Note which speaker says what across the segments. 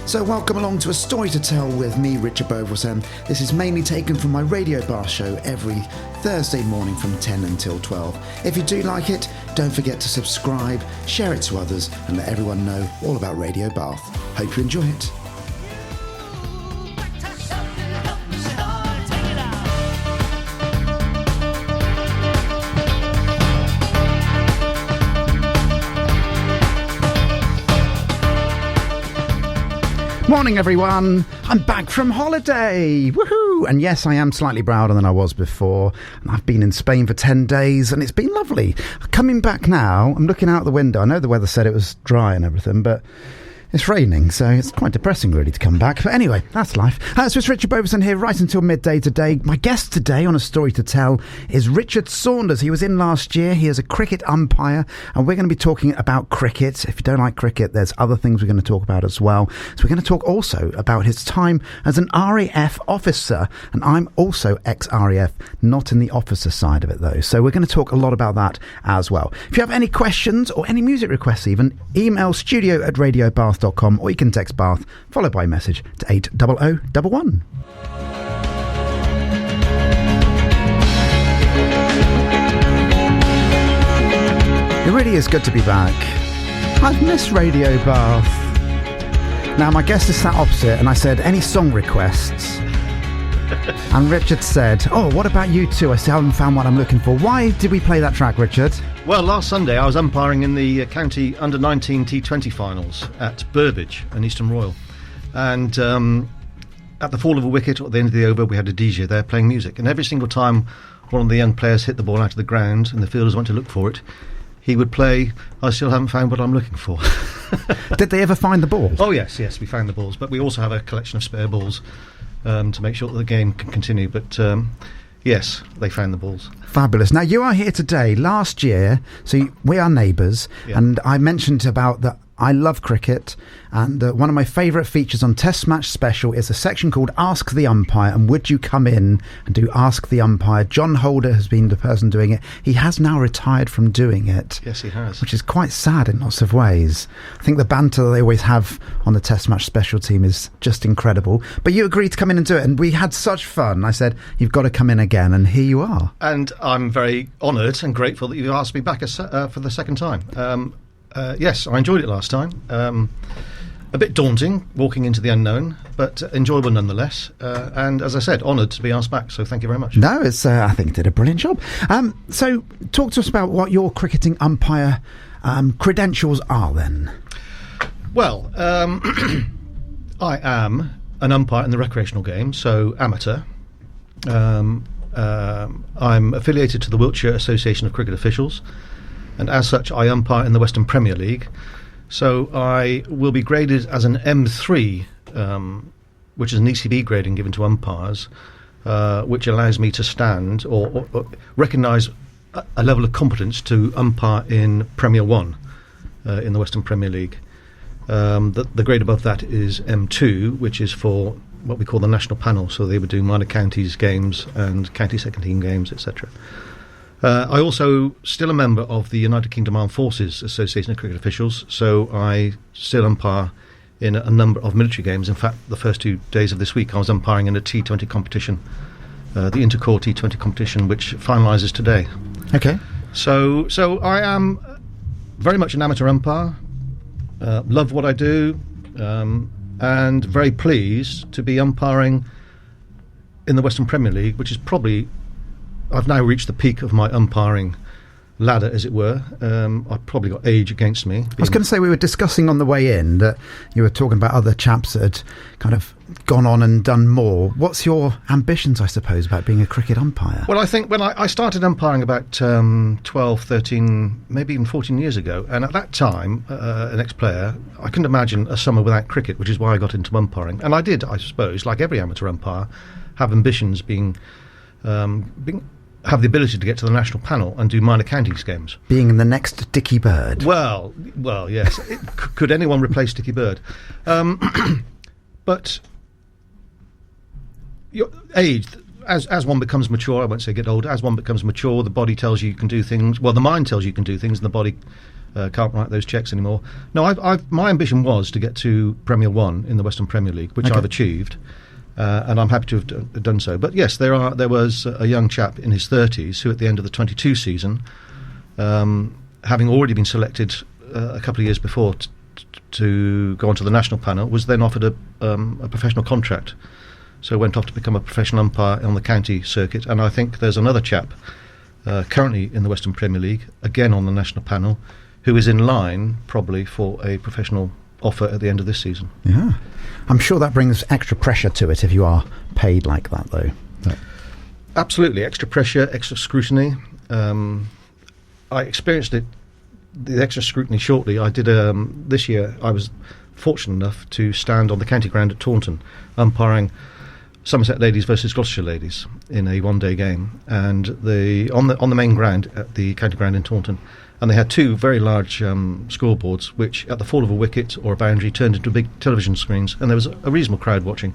Speaker 1: So welcome along to A Story to Tell with me, Richard Beauvoisin. This is mainly taken from my Radio Bath show every Thursday morning from 10 until 12. If you do like it, don't forget to subscribe, share it to others and let everyone know all about Radio Bath. Hope you enjoy it. Morning everyone, I'm back from holiday, woohoo! And yes, I am slightly browner than I was before, and I've been in Spain for 10 days and it's been lovely. Coming back now, I'm looking out the window, I know the weather said it was dry and everything, but it's raining, so it's quite depressing really to come back. But anyway, that's life. So it's Richard Beauvoisin here right until midday today. My guest today on A Story to Tell is Richard Saunders. He was in last year. He is a cricket umpire, and we're going to be talking about cricket. If you don't like cricket, there's other things we're going to talk about as well. So we're going to talk also about his time as an RAF officer, and I'm also ex-RAF, not in the officer side of it though. So we're going to talk a lot about that as well. If you have any questions or any music requests even, email studio@radiobath.com, or you can text Bath followed by a message to 80011. It really is good to be back. I've missed Radio Bath. Now my guest is sat opposite and I said, any song requests? And Richard said, oh, what about you two? I still haven't found what I'm looking for. Why did we play that track, Richard?
Speaker 2: Well, last Sunday I was umpiring in the county under-19 T20 finals at Burbage and Eastern Royal. And at the fall of a wicket or at the end of the over, we had a DJ there playing music. And every single time one of the young players hit the ball out of the ground and the fielders went to look for it, he would play, I still haven't found what I'm looking for.
Speaker 1: Did they ever find the ball?
Speaker 2: Oh, yes, we found the balls. But we also have a collection of spare balls to make sure that the game can continue. But yes, they found the balls.
Speaker 1: Fabulous. Now, you are here today. Last year, we are neighbours, yeah. And I mentioned about that I love cricket, and one of my favourite features on Test Match Special is a section called Ask the Umpire, and would you come in and do Ask the Umpire? John Holder has been the person doing it. He has now retired from doing it.
Speaker 2: Yes, he has.
Speaker 1: Which is quite sad in lots of ways. I think the banter that they always have on the Test Match Special team is just incredible. But you agreed to come in and do it, and we had such fun. I said, you've got to come in again, and here you are.
Speaker 2: And I'm very honoured and grateful that you asked me back for the second time. Yes, I enjoyed it last time. A bit daunting, walking into the unknown, but enjoyable nonetheless. And as I said, honoured to be asked back, so thank you very much.
Speaker 1: No, it's I think you did a brilliant job. So talk to us about what your cricketing umpire credentials are then.
Speaker 2: Well, I am an umpire in the recreational game, so amateur. I'm affiliated to the Wiltshire Association of Cricket Officials, and as such I umpire in the Western Premier League. So I will be graded as an M3, which is an ECB grading given to umpires, which allows me to stand or recognise a level of competence to umpire in Premier 1 in the Western Premier League. The grade above that is M2, which is for what we call the national panel, so they would do minor counties games and county second team games, etc. I also still a member of the United Kingdom Armed Forces Association of Cricket Officials, so I still umpire in a number of military games. In fact, the first 2 days of this week I was umpiring in a T20 competition, the Intercorps T20 competition, which finalises today.
Speaker 1: Okay.
Speaker 2: So I am very much an amateur umpire, love what I do, and very pleased to be umpiring in the Western Premier League, which is probably, I've now reached the peak of my umpiring ladder, as it were. I've probably got age against me.
Speaker 1: I was going to say, we were discussing on the way in that you were talking about other chaps that had kind of gone on and done more. What's your ambitions, I suppose, about being a cricket umpire?
Speaker 2: Well, I think when I started umpiring about 12, 13, maybe even 14 years ago, and at that time, an ex-player, I couldn't imagine a summer without cricket, which is why I got into umpiring. And I did, I suppose, like every amateur umpire, have ambitions have the ability to get to the national panel and do minor counties games.
Speaker 1: Being the next Dickie Bird.
Speaker 2: Well, yes. Could anyone replace Dickie Bird? But your age, as one becomes mature, I won't say get older, as one becomes mature, the body tells you can do things, well, the mind tells you can do things, and the body Can't write those cheques anymore. No, my ambition was to get to Premier 1 in the Western Premier League, which I've achieved, and I'm happy to have done so. But yes, there was a young chap in his 30s who, at the end of the 22 season, having already been selected a couple of years before to go onto the national panel, was then offered a professional contract. So went off to become a professional umpire on the county circuit. And I think there's another chap currently in the Western Premier League, again on the national panel, who is in line probably for a professional offer at the end of this season.
Speaker 1: Yeah. I'm sure that brings extra pressure to it if you are paid like that, though.
Speaker 2: Absolutely. Extra pressure, extra scrutiny. I experienced the extra scrutiny shortly. I did this year. I was fortunate enough to stand on the county ground at Taunton, umpiring Somerset Ladies versus Gloucestershire Ladies in a one-day game, and on the main ground at the county ground in Taunton. And they had two very large scoreboards, which at the fall of a wicket or a boundary turned into big television screens, and there was a reasonable crowd watching.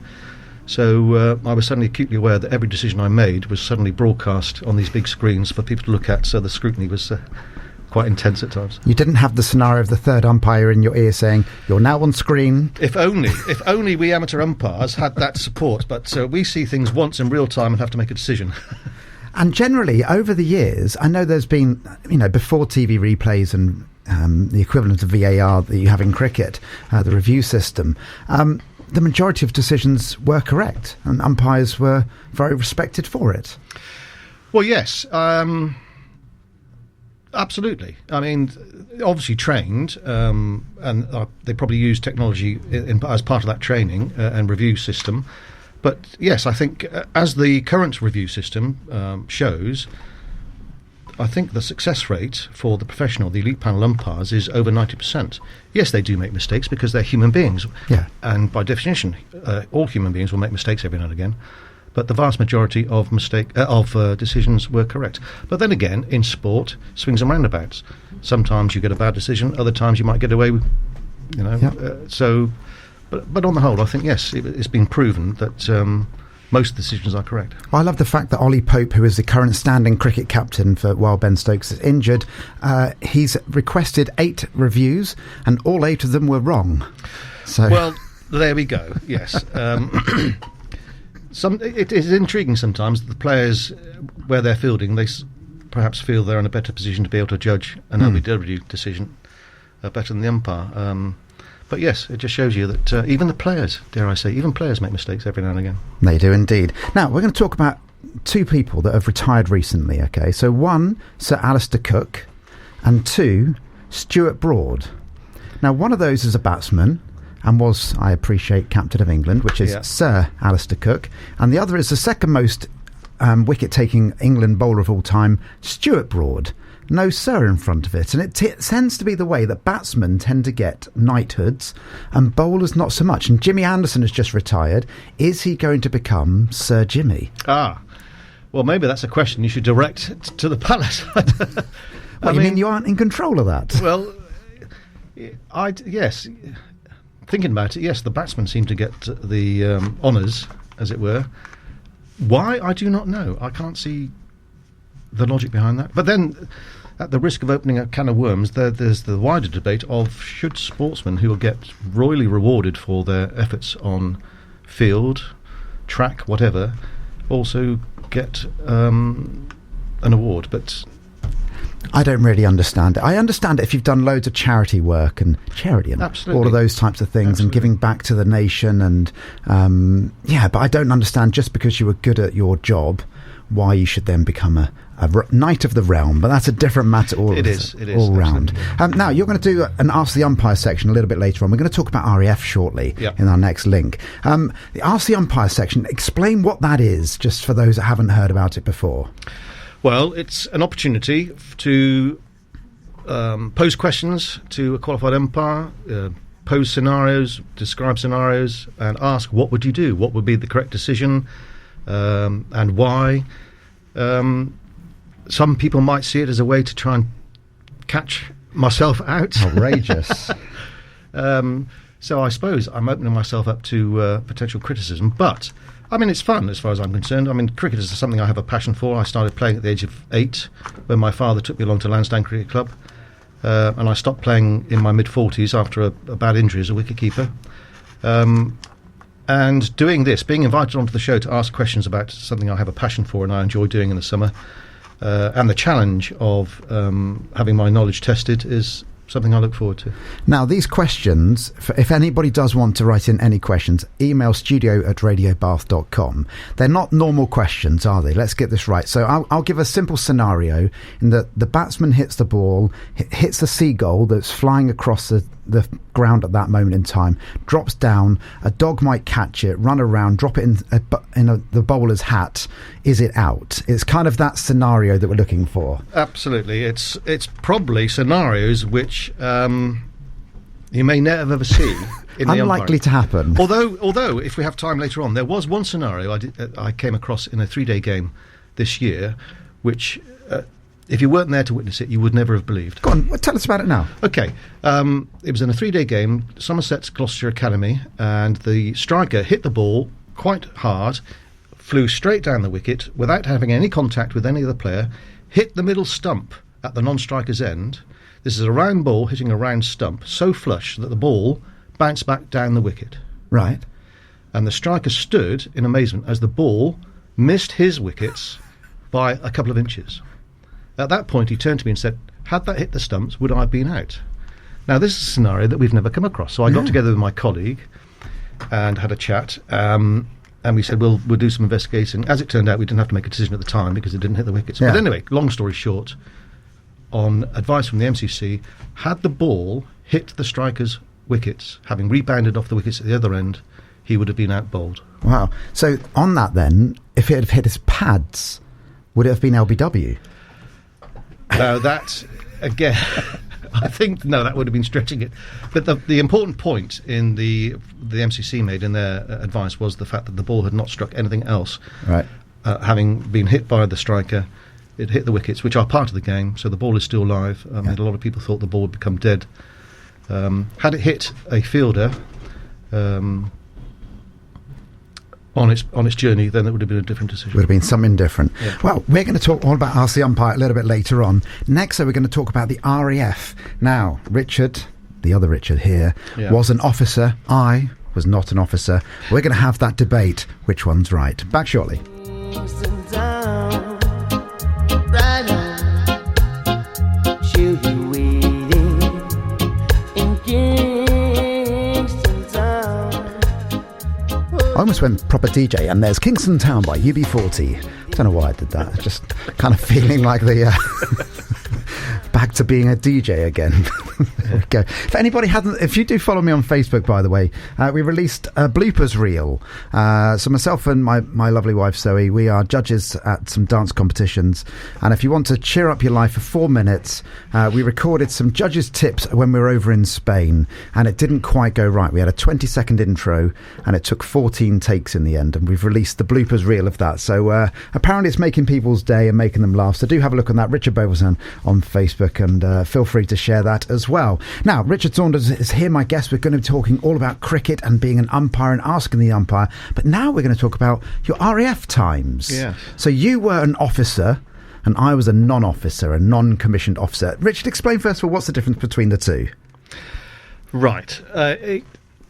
Speaker 2: So I was suddenly acutely aware that every decision I made was suddenly broadcast on these big screens for people to look at, so the scrutiny was quite intense at times.
Speaker 1: You didn't have the scenario of the third umpire in your ear saying, "You're now on screen."
Speaker 2: If only we amateur umpires had that support, but we see things once in real time and have to make a decision.
Speaker 1: And generally, over the years, I know there's been, before TV replays and the equivalent of VAR that you have in cricket, the review system, the majority of decisions were correct, and umpires were very respected for it.
Speaker 2: Well, yes, absolutely. I mean, obviously trained, and they probably use technology as part of that training and review system. But yes, I think as the current review system shows, I think the success rate for the professional, the elite panel umpires, is over 90%. Yes, they do make mistakes because they're human beings.
Speaker 1: Yeah.
Speaker 2: And by definition, all human beings will make mistakes every now and again. But the vast majority of decisions were correct. But then again, in sport, swings and roundabouts. Sometimes you get a bad decision, other times you might get away with, But on the whole, I think, yes, it's been proven that most decisions are correct.
Speaker 1: I love the fact that Ollie Pope, who is the current standing cricket captain while Ben Stokes is injured, he's requested 8 reviews, and all 8 of them were wrong. So,
Speaker 2: well, there we go, yes. It is intriguing sometimes that the players, where they're fielding, they perhaps feel they're in a better position to be able to judge an LBW decision better than the umpire. But yes, it just shows you that even the players, dare I say, even players make mistakes every now and again.
Speaker 1: They do indeed. Now, we're going to talk about 2 people that have retired recently, okay? So 1, Sir Alistair Cook, and 2, Stuart Broad. Now, one of those is a batsman and was, I appreciate, captain of England, which is Sir Alistair Cook, and the other is the second most wicket-taking England bowler of all time, Stuart Broad. No sir in front of it, and it tends to be the way that batsmen tend to get knighthoods and bowlers not so much. And Jimmy Anderson has just retired. Is he going to become Sir Jimmy?
Speaker 2: Well, maybe that's a question you should direct to the palace.
Speaker 1: I mean you aren't in control of that?
Speaker 2: Well, yes, thinking about it, yes, the batsmen seem to get the honours, as it were. Why, I do not know. I can't see the logic behind that. But then, at the risk of opening a can of worms, there's the wider debate of should sportsmen who will get royally rewarded for their efforts on field, track, whatever, also get an award. But
Speaker 1: I don't really understand it. I understand it if you've done loads of charity work and charity and all of those types of things and giving back to the nation and but I don't understand just because you were good at your job why you should then become a knight of the realm, but that's a different matter all round. Now, you're going to do an Ask the Umpire section a little bit later on. We're going to talk about RAF shortly in our next link. The Ask the Umpire section, explain what that is, just for those that haven't heard about it before.
Speaker 2: Well, it's an opportunity to pose questions to a qualified umpire, pose scenarios, describe scenarios, and ask what would you do? What would be the correct decision, and why? Some people might see it as a way to try and catch myself out.
Speaker 1: Outrageous.
Speaker 2: So I suppose I'm opening myself up to potential criticism, but I mean, it's fun as far as I'm concerned. I mean, cricket is something I have a passion for. I started playing at the age of 8 when my father took me along to Lansdowne Cricket Club. and I stopped playing in my mid-40s after a bad injury as a wicketkeeper. And doing this, being invited onto the show to ask questions about something I have a passion for and I enjoy doing in the summer, and the challenge of having my knowledge tested is something I look forward to.
Speaker 1: Now, these questions, if anybody does want to write in any questions, email studio@radiobath.com. They're not normal questions, are they? Let's get this right. So I'll give a simple scenario in that the batsman hits the ball, hits the seagull that's flying across the ground at that moment in time, drops down, a dog might catch it, run around, drop it in the bowler's hat. Is it out? It's kind of that scenario that we're looking for.
Speaker 2: Absolutely. It's probably scenarios which you may never ever see in the
Speaker 1: unlikely
Speaker 2: Umpire.
Speaker 1: To happen.
Speaker 2: Although if we have time later on, there was one scenario I came across in a 3-day game this year, which if you weren't there to witness it, you would never have believed.
Speaker 1: Go on, tell us about it now.
Speaker 2: Okay. It was in a 3-day game, Somerset's Gloucestershire Academy, and the striker hit the ball quite hard, flew straight down the wicket without having any contact with any other player, hit the middle stump at the non-striker's end. This is a round ball hitting a round stump, so flush that the ball bounced back down the wicket.
Speaker 1: Right.
Speaker 2: And the striker stood in amazement as the ball missed his wickets by a couple of inches. At that point, he turned to me and said, had that hit the stumps, would I have been out? Now, this is a scenario that we've never come across. So I got together with my colleague and had a chat, and we said, we'll do some investigating. As it turned out, we didn't have to make a decision at the time because it didn't hit the wickets.
Speaker 1: Yeah.
Speaker 2: But anyway, long story short, on advice from the MCC, had the ball hit the striker's wickets, having rebounded off the wickets at the other end, he would have been out bowled.
Speaker 1: Wow. So on that then, if it had hit his pads, would it have been LBW?
Speaker 2: Now that, again, I think, that would have been stretching it. But the important point in the MCC made in their advice was the fact that the ball had not struck anything else.
Speaker 1: Right.
Speaker 2: Having been hit by the striker, it hit the wickets, which are part of the game, so the ball is still live. I mean, a lot of people thought the ball would become dead. Had it hit a fielder on its journey, then it would have been a different decision.
Speaker 1: Would have been something different.
Speaker 2: Yeah.
Speaker 1: Well, we're going to talk all about Ask the Umpire a little bit later on. Next, we're going to talk about the RAF. Now, Richard, the other Richard here, was an officer. I was not an officer. We're going to have that debate. Which one's right? Back shortly. I almost went proper DJ, and there's Kingston Town by UB40. Don't know why I did that. Just kind of feeling like the back to being a DJ again. There we go. If anybody hasn't, if you do follow me on Facebook, by the way, we released a bloopers reel. So myself and my lovely wife Zoe, we are judges at some dance competitions, and if you want to cheer up your life for 4 minutes, we recorded some judges' tips when we were over in Spain, and it didn't quite go right. We had a 20-second intro, and it took 14 takes in the end, and we've released the bloopers reel of that. So apparently it's making people's day and making them laugh. So do have a look on that, Richard Beauvoisin on Facebook, and feel free to share that as well. Now, Richard Saunders is here, my guest. We're going to be talking all about cricket and being an umpire and asking the umpire. But now we're going to talk about your RAF times.
Speaker 2: Yeah.
Speaker 1: So you were an officer, and I was a non-officer, a non-commissioned officer. Richard, explain first of all, what's the difference between the two?
Speaker 2: Right. A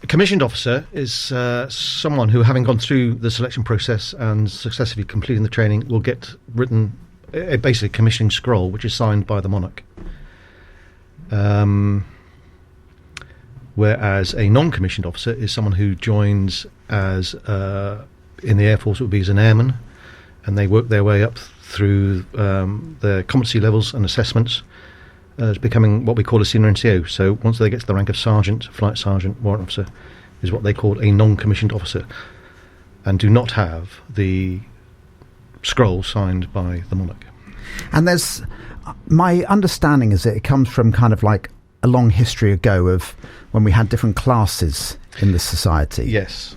Speaker 2: commissioned officer is someone who, having gone through the selection process and successfully completing the training, will get written basically a commissioning scroll, which is signed by the monarch. Whereas a non-commissioned officer is someone who joins as in the Air Force, it would be as an airman, and they work their way up through their competency levels and assessments as becoming what we call a senior NCO. So once they get to the rank of sergeant, flight sergeant, warrant officer, is what they call a non-commissioned officer, and do not have the scroll signed by the monarch. And
Speaker 1: there's, my understanding is that it comes from kind of like a long history ago of when we had different classes in the society.
Speaker 2: Yes.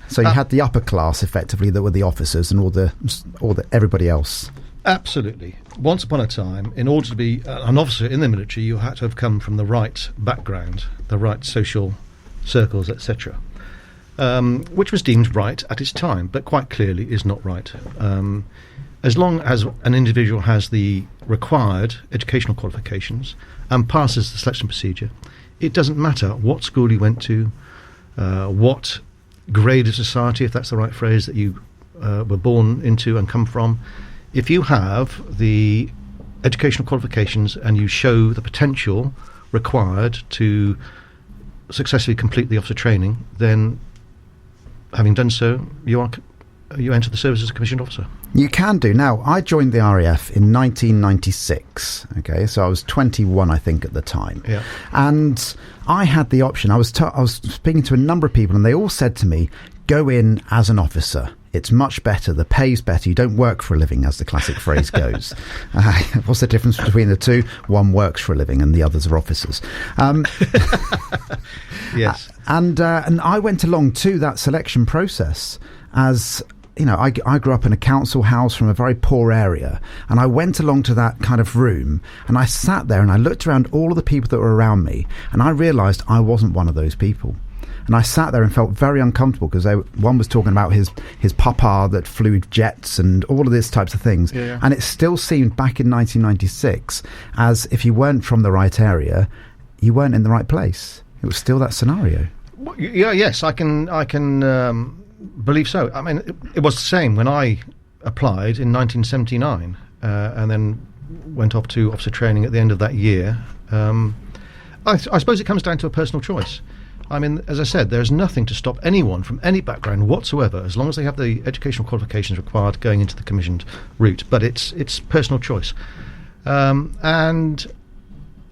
Speaker 1: So you had the upper class, effectively, that were the officers, and all the everybody else.
Speaker 2: Absolutely. Once upon a time, in order to be an officer in the military, you had to have come from the right background, the right social circles, etc., which was deemed right at its time, but quite clearly is not right. as long as an individual has the required educational qualifications and passes the selection procedure, it doesn't matter what school you went to, what grade of society, if that's the right phrase, that you were born into and come from. If you have the educational qualifications and you show the potential required to successfully complete the officer training, then having done so, you enter the service as a commissioned officer.
Speaker 1: You can do. Now, I joined the RAF in 1996, okay, so I was 21, I think, at the time.
Speaker 2: Yeah.
Speaker 1: And I had the option. I was speaking to a number of people, and they all said to me, go in as an officer. It's much better. The pay's better. You don't work for a living, as the classic phrase goes. What's the difference between the two? One works for a living and the others are officers.
Speaker 2: Yes.
Speaker 1: And I went along to that selection process as... You know, I grew up in a council house from a very poor area, and I went along to that kind of room, and I sat there and I looked around all of the people that were around me, and I realised I wasn't one of those people. And I sat there and felt very uncomfortable because one was talking about his papa that flew jets and all of these types of things.
Speaker 2: Yeah.
Speaker 1: And it still seemed back in 1996 as if you weren't from the right area, you weren't in the right place. It was still that scenario.
Speaker 2: Yeah, yes, I can believe so. I mean, it was the same when I applied in 1979 and then went off to officer training at the end of that year. I suppose it comes down to a personal choice. I mean, as I said, there's nothing to stop anyone from any background whatsoever, as long as they have the educational qualifications required going into the commissioned route. But it's personal choice. And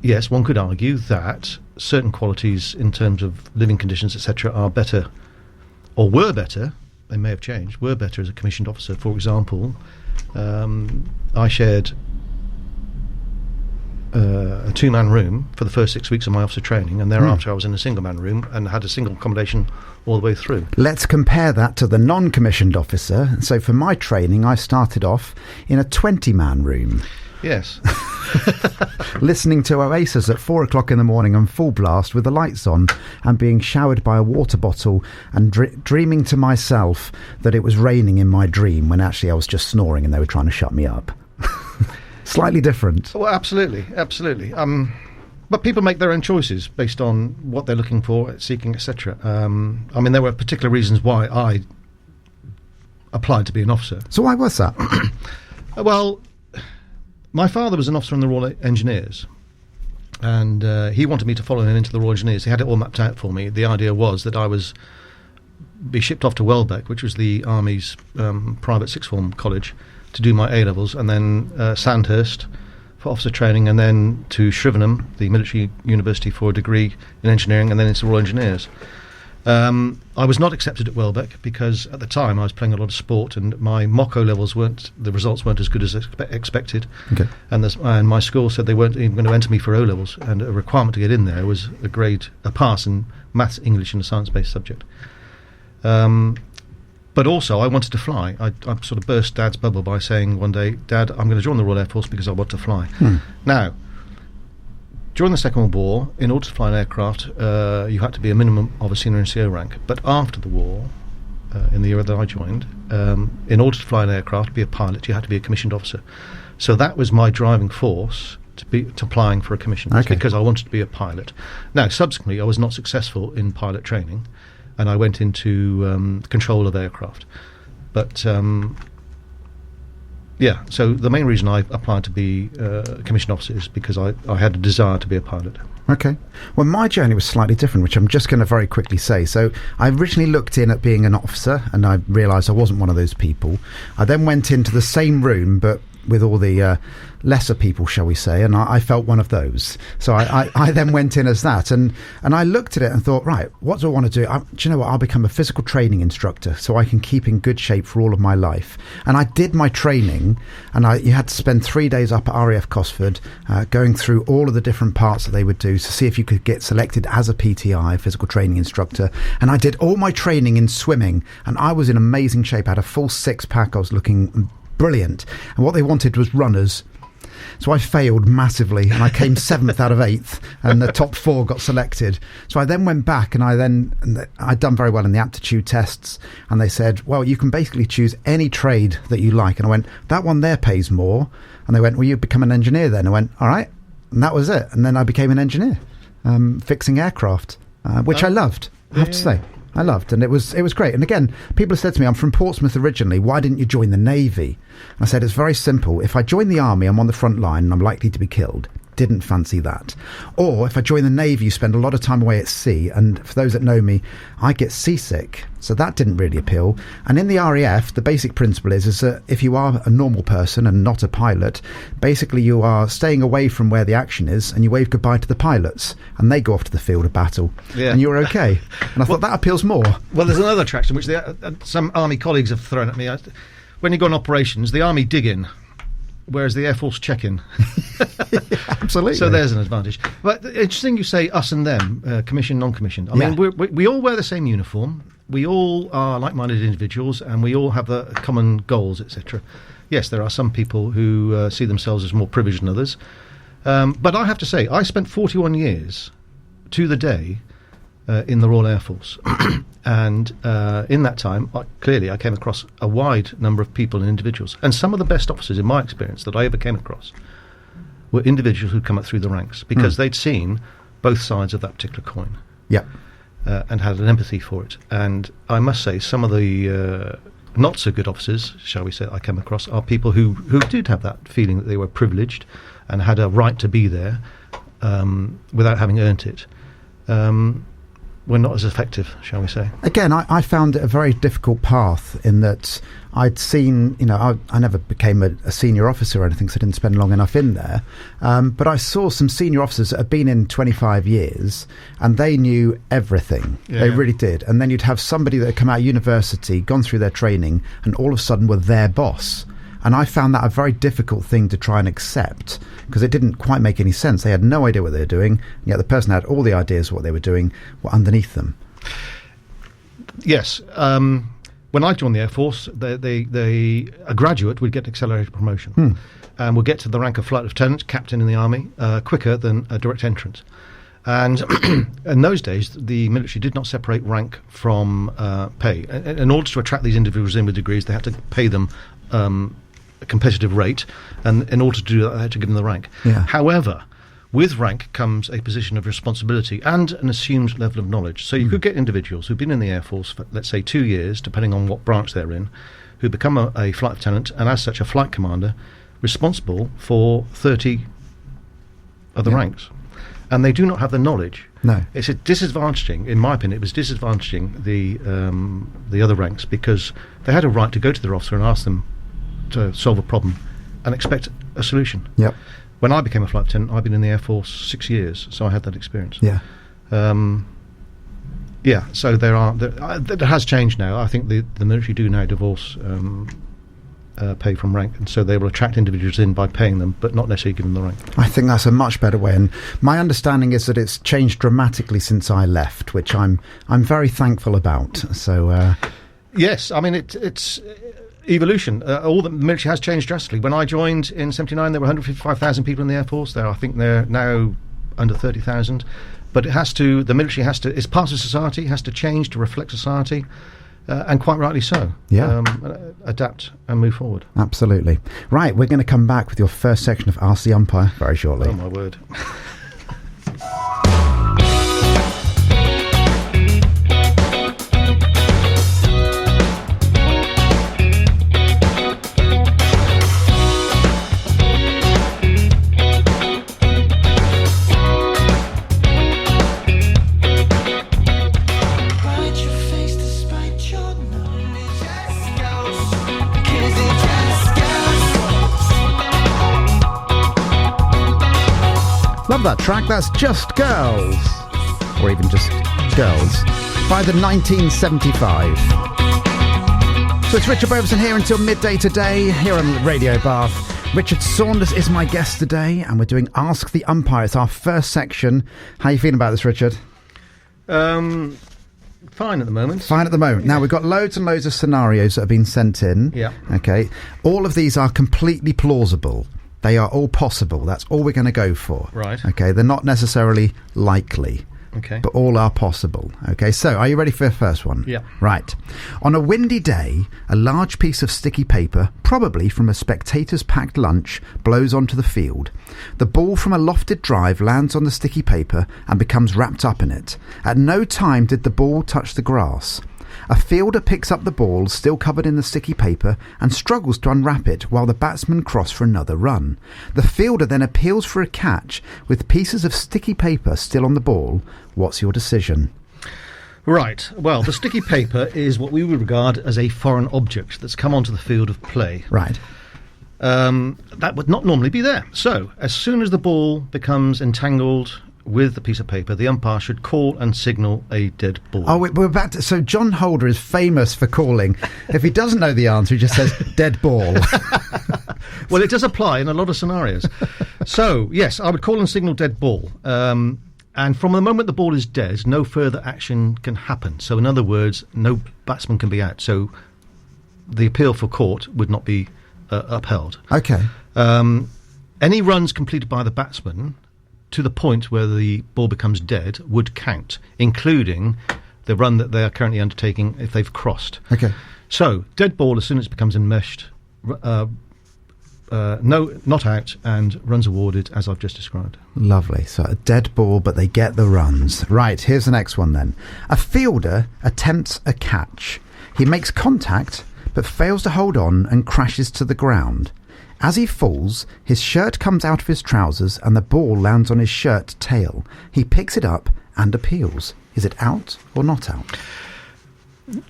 Speaker 2: yes, one could argue that certain qualities in terms of living conditions, etc., are better, or were better, they may have changed, were better as a commissioned officer. For example, I shared a two-man room for the first 6 weeks of my officer training, and thereafter I was in a single-man room and had a single accommodation all the way through. Let's
Speaker 1: compare that to the non-commissioned officer. So for my training, I started off in a 20-man room.
Speaker 2: Yes.
Speaker 1: Listening to Oasis at 4 o'clock in the morning on full blast with the lights on, and being showered by a water bottle, and dreaming to myself that it was raining in my dream when actually I was just snoring and they were trying to shut me up. Slightly different.
Speaker 2: Well, absolutely. But people make their own choices based on what they're looking for, seeking, etc. I mean, there were particular reasons why I applied to be an officer.
Speaker 1: So why was that?
Speaker 2: Well, my father was an officer in the Royal Engineers, and he wanted me to follow him into the Royal Engineers. He had it all mapped out for me. The idea was that I was be shipped off to Welbeck, which was the Army's private sixth form college, to do my A-levels, and then Sandhurst for officer training, and then to Shrivenham, the military university, for a degree in engineering, and then into the Royal Engineers. I was not accepted at Welbeck because at the time I was playing a lot of sport, and my mock O-levels the results weren't as good as expected.
Speaker 1: Okay.
Speaker 2: And my school said they weren't even going to enter me for O-levels, and a requirement to get in there was a pass in maths, English, and a science-based subject. But also I wanted to fly. I sort of burst Dad's bubble by saying one day, Dad, I'm going to join the Royal Air Force because I want to fly. Now, during the Second World War, in order to fly an aircraft, you had to be a minimum of a senior NCO rank. But after the war, in the era that I joined, in order to fly an aircraft, be a pilot, you had to be a commissioned officer. So that was my driving force to applying for a commission, because I wanted to be a pilot. Now, subsequently, I was not successful in pilot training, and I went into control of aircraft. But so the main reason I applied to be a commissioned officer is because I had a desire to be a pilot.
Speaker 1: Okay. Well, my journey was slightly different, which I'm just going to very quickly say. So I originally looked in at being an officer, and I realised I wasn't one of those people. I then went into the same room, but with all the lesser people, shall we say, and I felt one of those. So I then went in as that, and I looked at it and thought, right, what do I want to do? Do you know what? I'll become a physical training instructor so I can keep in good shape for all of my life. And I did my training, and you had to spend 3 days up at RAF Cosford going through all of the different parts that they would do to see if you could get selected as a PTI, physical training instructor. And I did all my training in swimming, and I was in amazing shape. I had a full six-pack. I was looking brilliant, and what they wanted was runners. So I failed massively, and I came 7th out of 8th, and the top 4 got selected. So I then went back, and I'd done very well in the aptitude tests, and they said, well, you can basically choose any trade that you like. And I went, that one there pays more. And they went, well, you become an engineer then. I went, all right. And that was it. And then I became an engineer, fixing aircraft, which I loved, I have to say. I loved, and it was great. And again, people have said to me, I'm from Portsmouth originally, why didn't you join the Navy? And I said, it's very simple. If I join the Army, I'm on the front line and I'm likely to be killed. Didn't fancy that. Or if I join the Navy, you spend a lot of time away at sea, and for those that know me, I get seasick, so that didn't really appeal. And in the RAF, the basic principle is that if you are a normal person and not a pilot, basically you are staying away from where the action is, and you wave goodbye to the pilots, and they go off to the field of battle, and you're okay. And I thought that appeals more.
Speaker 2: Well, there's another attraction which some Army colleagues have thrown at me. When you go on operations, the Army dig in, whereas the Air Force check in.
Speaker 1: Absolutely.
Speaker 2: So there's an advantage. But interesting you say us and them, commissioned, non-commissioned. I mean, we all wear the same uniform. We all are like-minded individuals, and we all have the common goals, etc. Yes, there are some people who see themselves as more privileged than others. But I have to say, I spent 41 years to the day in the Royal Air Force. And in that time, clearly, I came across a wide number of people and individuals. And some of the best officers, in my experience, that I ever came across were individuals who'd come up through the ranks because they'd seen both sides of that particular coin.
Speaker 1: Yeah.
Speaker 2: And had an empathy for it. And I must say, some of the not so good officers, shall we say, I came across are people who did have that feeling that they were privileged and had a right to be there without having earned it. Were not as effective, shall we say.
Speaker 1: Again, I found it a very difficult path in that I'd seen, I never became a senior officer or anything, so I didn't spend long enough in there. But I saw some senior officers that had been in 25 years and they knew everything. Yeah. They really did. And then you'd have somebody that had come out of university, gone through their training, and all of a sudden were their boss. And I found that a very difficult thing to try and accept because it didn't quite make any sense. They had no idea what they were doing, yet the person had all the ideas of what they were doing were underneath them.
Speaker 2: Yes. When I joined the Air Force, a graduate would get accelerated promotion and would get to the rank of flight lieutenant, captain in the Army, quicker than a direct entrant. And in those days, the military did not separate rank from pay. In order to attract these individuals in with degrees, they had to pay them a competitive rate, and in order to do that, they had to give them the rank. Yeah. However, with rank comes a position of responsibility and an assumed level of knowledge. So you could get individuals who've been in the Air Force for, let's say, 2 years, depending on what branch they're in, who become a flight lieutenant, and as such a flight commander, responsible for 30 other ranks. And they do not have the knowledge.
Speaker 1: No.
Speaker 2: It's disadvantaging, in my opinion, it was disadvantaging the other ranks because they had a right to go to their officer and ask them to solve a problem and expect a solution.
Speaker 1: Yep.
Speaker 2: When I became a flight lieutenant, I've been in the Air Force 6 years, so I had that experience.
Speaker 1: Yeah.
Speaker 2: So that has changed now. I think the military do now divorce pay from rank, and so they will attract individuals in by paying them, but not necessarily giving them the rank. I
Speaker 1: think that's a much better way, and my understanding is that it's changed dramatically since I left, which I'm very thankful about. So,
Speaker 2: yes, I mean it's evolution. All the military has changed drastically. When I joined in '79, there were 155,000 people in the Air Force. I think they're now under 30,000. But the military has to, it's part of society, has to change to reflect society. And quite rightly so.
Speaker 1: Yeah.
Speaker 2: Adapt and move forward.
Speaker 1: Absolutely. Right, we're going to come back with your first section of Ask the Umpire very shortly.
Speaker 2: Oh, my word.
Speaker 1: Love that track. That's Just Girls, or even just Girls, by the 1975. So it's Richard Beauvoisin here until midday today, here on Radio Bath. Richard Saunders is my guest today, and we're doing Ask the Umpire. It's our first section. How are you feeling about this, Richard?
Speaker 2: Fine at the moment.
Speaker 1: Fine at the moment. Now, we've got loads and loads of scenarios that have been sent in.
Speaker 2: Yeah.
Speaker 1: Okay. All of these are completely plausible. They are all possible. That's all we're going to go for.
Speaker 2: Right.
Speaker 1: Okay, they're not necessarily likely.
Speaker 2: Okay.
Speaker 1: But all are possible. Okay, so are you ready for the first one?
Speaker 2: Yeah.
Speaker 1: Right. On a windy day, a large piece of sticky paper, probably from a spectator's packed lunch, blows onto the field. The ball from a lofted drive lands on the sticky paper and becomes wrapped up in it. At no time did the ball touch the grass. A fielder picks up the ball, still covered in the sticky paper, and struggles to unwrap it while the batsmen cross for another run. The fielder then appeals for a catch with pieces of sticky paper still on the ball. What's your decision?
Speaker 2: Right. Well, the sticky paper is what we would regard as a foreign object that's come onto the field of play.
Speaker 1: Right.
Speaker 2: That would not normally be there. So, as soon as the ball becomes entangled with the piece of paper, the umpire should call and signal a dead ball.
Speaker 1: Oh, we're back to... So John Holder is famous for calling. If he doesn't know the answer, he just says, dead ball.
Speaker 2: Well, it does apply in a lot of scenarios. So, yes, I would call and signal dead ball. And from the moment the ball is dead, no further action can happen. So, in other words, no batsman can be out. So, the appeal for court would not be upheld.
Speaker 1: Okay.
Speaker 2: Any runs completed by the batsman to the point where the ball becomes dead would count, including the run that they are currently undertaking if they've crossed.
Speaker 1: Okay.
Speaker 2: So, dead ball as soon as it becomes enmeshed, no, not out, and runs awarded as I've just described.
Speaker 1: Lovely. So a dead ball, but they get the runs. Right, here's the next one then. A fielder attempts a catch. He makes contact, but fails to hold on and crashes to the ground. As he falls, his shirt comes out of his trousers and the ball lands on his shirt tail. He picks it up and appeals. Is it out or not out?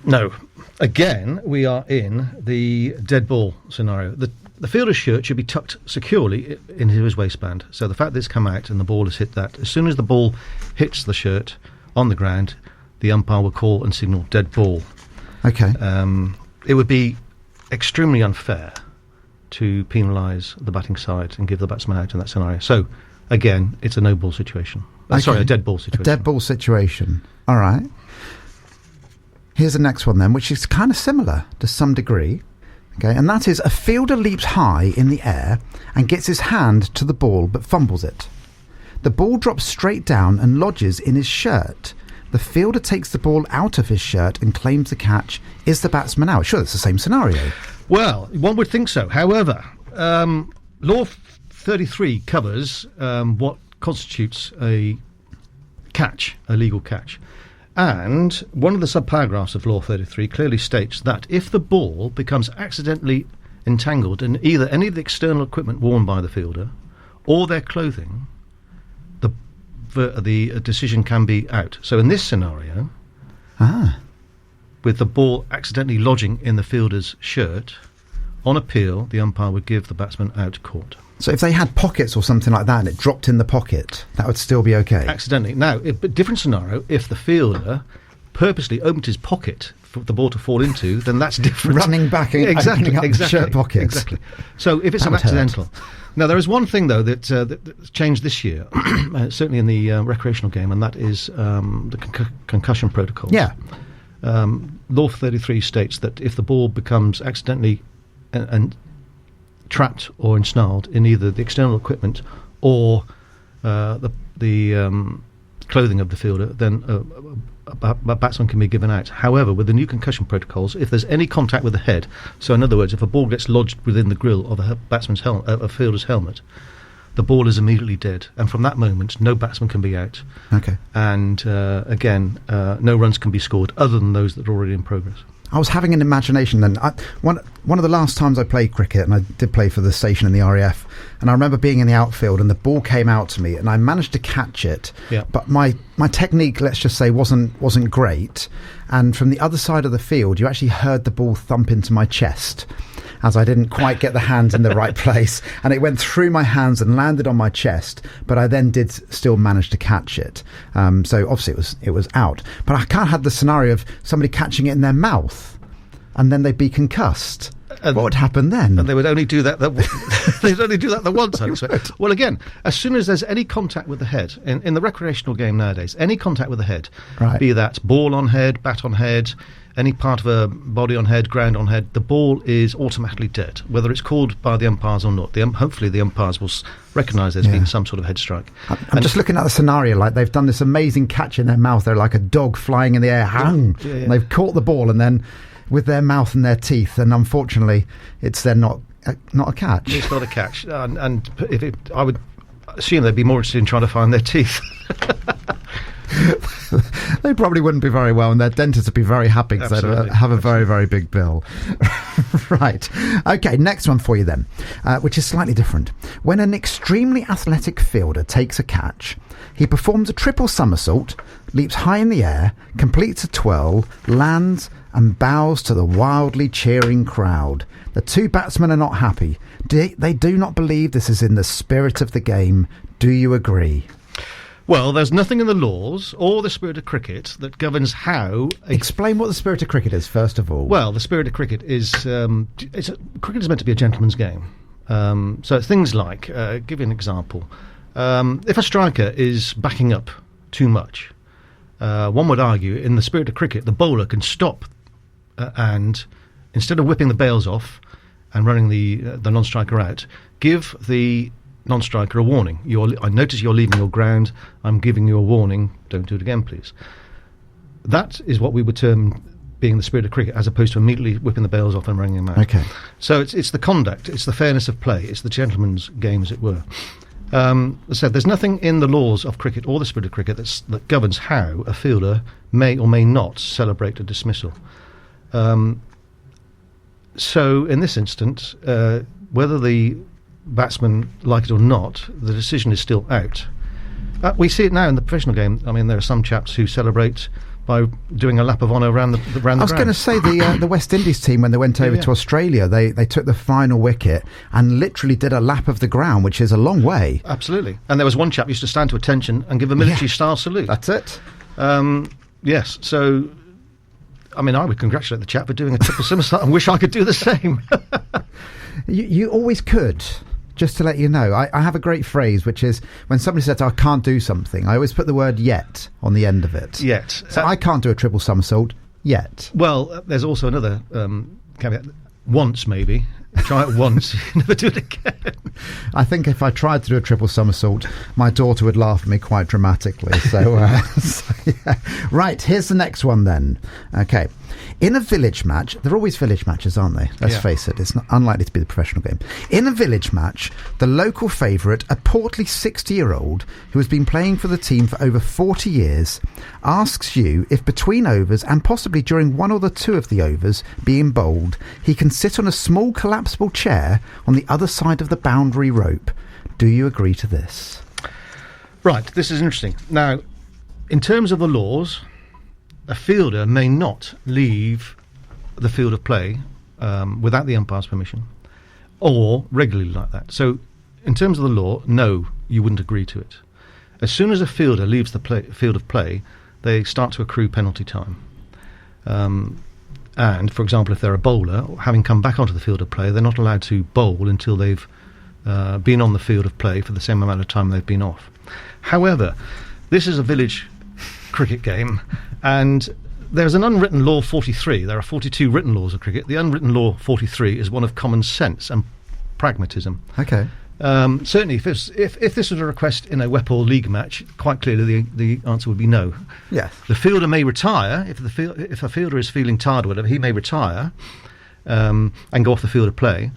Speaker 2: No. Again, we are in the dead ball scenario. The fielder's shirt should be tucked securely into his waistband. So the fact that it's come out and the ball has hit that, as soon as the ball hits the shirt on the ground, the umpire will call and signal dead ball.
Speaker 1: Okay.
Speaker 2: It would be extremely unfair to penalise the batting side and give the batsman out in that scenario. So, again, it's a no ball situation. Sorry, a dead ball situation.
Speaker 1: A dead ball situation. All right. Here's the next one then, which is kind of similar to some degree. Okay, and that is a fielder leaps high in the air and gets his hand to the ball but fumbles it. The ball drops straight down and lodges in his shirt. The fielder takes the ball out of his shirt and claims the catch. Is the batsman out? Sure, it's the same scenario. Well,
Speaker 2: one would think so. However, Law 33 covers what constitutes a catch, a legal catch. And one of the subparagraphs of Law 33 clearly states that if the ball becomes accidentally entangled in either any of the external equipment worn by the fielder or their clothing, the decision can be out. So in this scenario, with the ball accidentally lodging in the fielder's shirt, on appeal, the umpire would give the batsman out court.
Speaker 1: So if they had pockets or something like that and it dropped in the pocket, that would still be okay?
Speaker 2: Accidentally. Now, but different scenario, if the fielder purposely opened his pocket for the ball to fall into, then that's different.
Speaker 1: Running back and opening up the shirt pockets.
Speaker 2: Exactly. So if it's an accidental. Now, there is one thing, though, that's changed this year, certainly in the recreational game, and that is the concussion protocol.
Speaker 1: Yeah.
Speaker 2: Law 33 states that if the ball becomes accidentally and trapped or ensnarled in either the external equipment or the clothing of the fielder, then a batsman can be given out. However, with the new concussion protocols, if there's any contact with the head, so in other words, if a ball gets lodged within the grill of a batsman's a fielder's helmet, the ball is immediately dead, and from that moment, no batsman can be out.
Speaker 1: Okay.
Speaker 2: And again, no runs can be scored other than those that are already in progress.
Speaker 1: I was having an imagination then. One of the last times I played cricket, and I did play for the station in the RAF, and I remember being in the outfield and the ball came out to me and I managed to catch it.
Speaker 2: Yeah.
Speaker 1: But my technique, let's just say, wasn't great. And from the other side of the field, you actually heard the ball thump into my chest as I didn't quite get the hands in the right place. And it went through my hands and landed on my chest, but I then did still manage to catch it. So obviously it was out. But I can't have the scenario of somebody catching it in their mouth and then they'd be concussed. What would happen then?
Speaker 2: And they would only do that. They'd only do that the once. I expect. Well, again, as soon as there's any contact with the head in the recreational game nowadays, any contact with the head,
Speaker 1: right,
Speaker 2: be that ball on head, bat on head, any part of a body on head, ground on head, the ball is automatically dead, whether it's called by the umpires or not. Hopefully the umpires will recognise there's been some sort of head strike.
Speaker 1: I'm just looking at the scenario, like they've done this amazing catch in their mouth. They're like a dog flying in the air, hung. Yeah. And they've caught the ball, and then with their mouth and their teeth, and unfortunately it's then not a catch.
Speaker 2: It's not a catch. And I would assume they'd be more interested in trying to find their teeth.
Speaker 1: They probably wouldn't be very well, and their dentist would be very happy because they'd have a very, very big bill. Right. Okay, next one for you then, which is slightly different. When an extremely athletic fielder takes a catch, he performs a triple somersault, leaps high in the air, completes a twirl, lands, and bows to the wildly cheering crowd. The two batsmen are not happy. They do not believe this is in the spirit of the game. Do you agree?
Speaker 2: Well, there's nothing in the laws or the spirit of cricket that governs how...
Speaker 1: Explain what the spirit of cricket is, first of all.
Speaker 2: Well, the spirit of cricket is... cricket is meant to be a gentleman's game. So things like... give you an example. If a striker is backing up too much, one would argue, in the spirit of cricket, the bowler can stop and, instead of whipping the bails off and running the non-striker out, give the non-striker a warning. I notice you're leaving your ground. I'm giving you a warning. Don't do it again, please. That is what we would term being the spirit of cricket, as opposed to immediately whipping the bails off and running them out.
Speaker 1: Okay.
Speaker 2: So it's the conduct, it's the fairness of play, it's the gentleman's game, as it were. As I said, there's nothing in the laws of cricket or the spirit of cricket that governs how a fielder may or may not celebrate a dismissal. So in this instance, whether the batsmen like it or not, the decision is still out. We see it now in the professional game. I mean, there are some chaps who celebrate by doing a lap of honour around the ground.
Speaker 1: I was going to say the West Indies team, when they went over to Australia, they took the final wicket and literally did a lap of the ground, which is a long way.
Speaker 2: Absolutely. And there was one chap who used to stand to attention and give a military-style salute.
Speaker 1: That's it.
Speaker 2: Yes, so... I mean, I would congratulate the chap for doing a triple somersault and wish I could do the same.
Speaker 1: You always could. Just to let you know, I have a great phrase, which is when somebody says, I can't do something, I always put the word yet on the end of it.
Speaker 2: Yet.
Speaker 1: So I can't do a triple somersault yet.
Speaker 2: Well, there's also another caveat. Once, maybe. Try it once, never do it again.
Speaker 1: I think if I tried to do a triple somersault, my daughter would laugh at me quite dramatically. So, Right, here's the next one then. Okay. In a village match, they're always village matches, aren't they? Let's face it, it's not unlikely to be the professional game. In a village match, the local favourite, a portly 60-year-old who has been playing for the team for over 40 years, asks you if between overs and possibly during one or the two of the overs being bowled, he can sit on a small collapsible chair on the other side of the boundary rope. Do you agree to this?
Speaker 2: Right, this is interesting. Now, in terms of the laws, a fielder may not leave the field of play without the umpire's permission, or regularly like that. So, in terms of the law, no, you wouldn't agree to it. As soon as a fielder leaves the field of play, they start to accrue penalty time. And, for example, if they're a bowler, having come back onto the field of play, they're not allowed to bowl until they've been on the field of play for the same amount of time they've been off. However, this is a village cricket game, and there's an unwritten law 43. There are 42 written laws of cricket. The unwritten law 43 is one of common sense and pragmatism.
Speaker 1: Okay.
Speaker 2: Certainly, if this was a request in a Wepall League match, quite clearly the answer would be no.
Speaker 1: Yes.
Speaker 2: The fielder may retire if a fielder is feeling tired or whatever. He may retire and go off the field of play.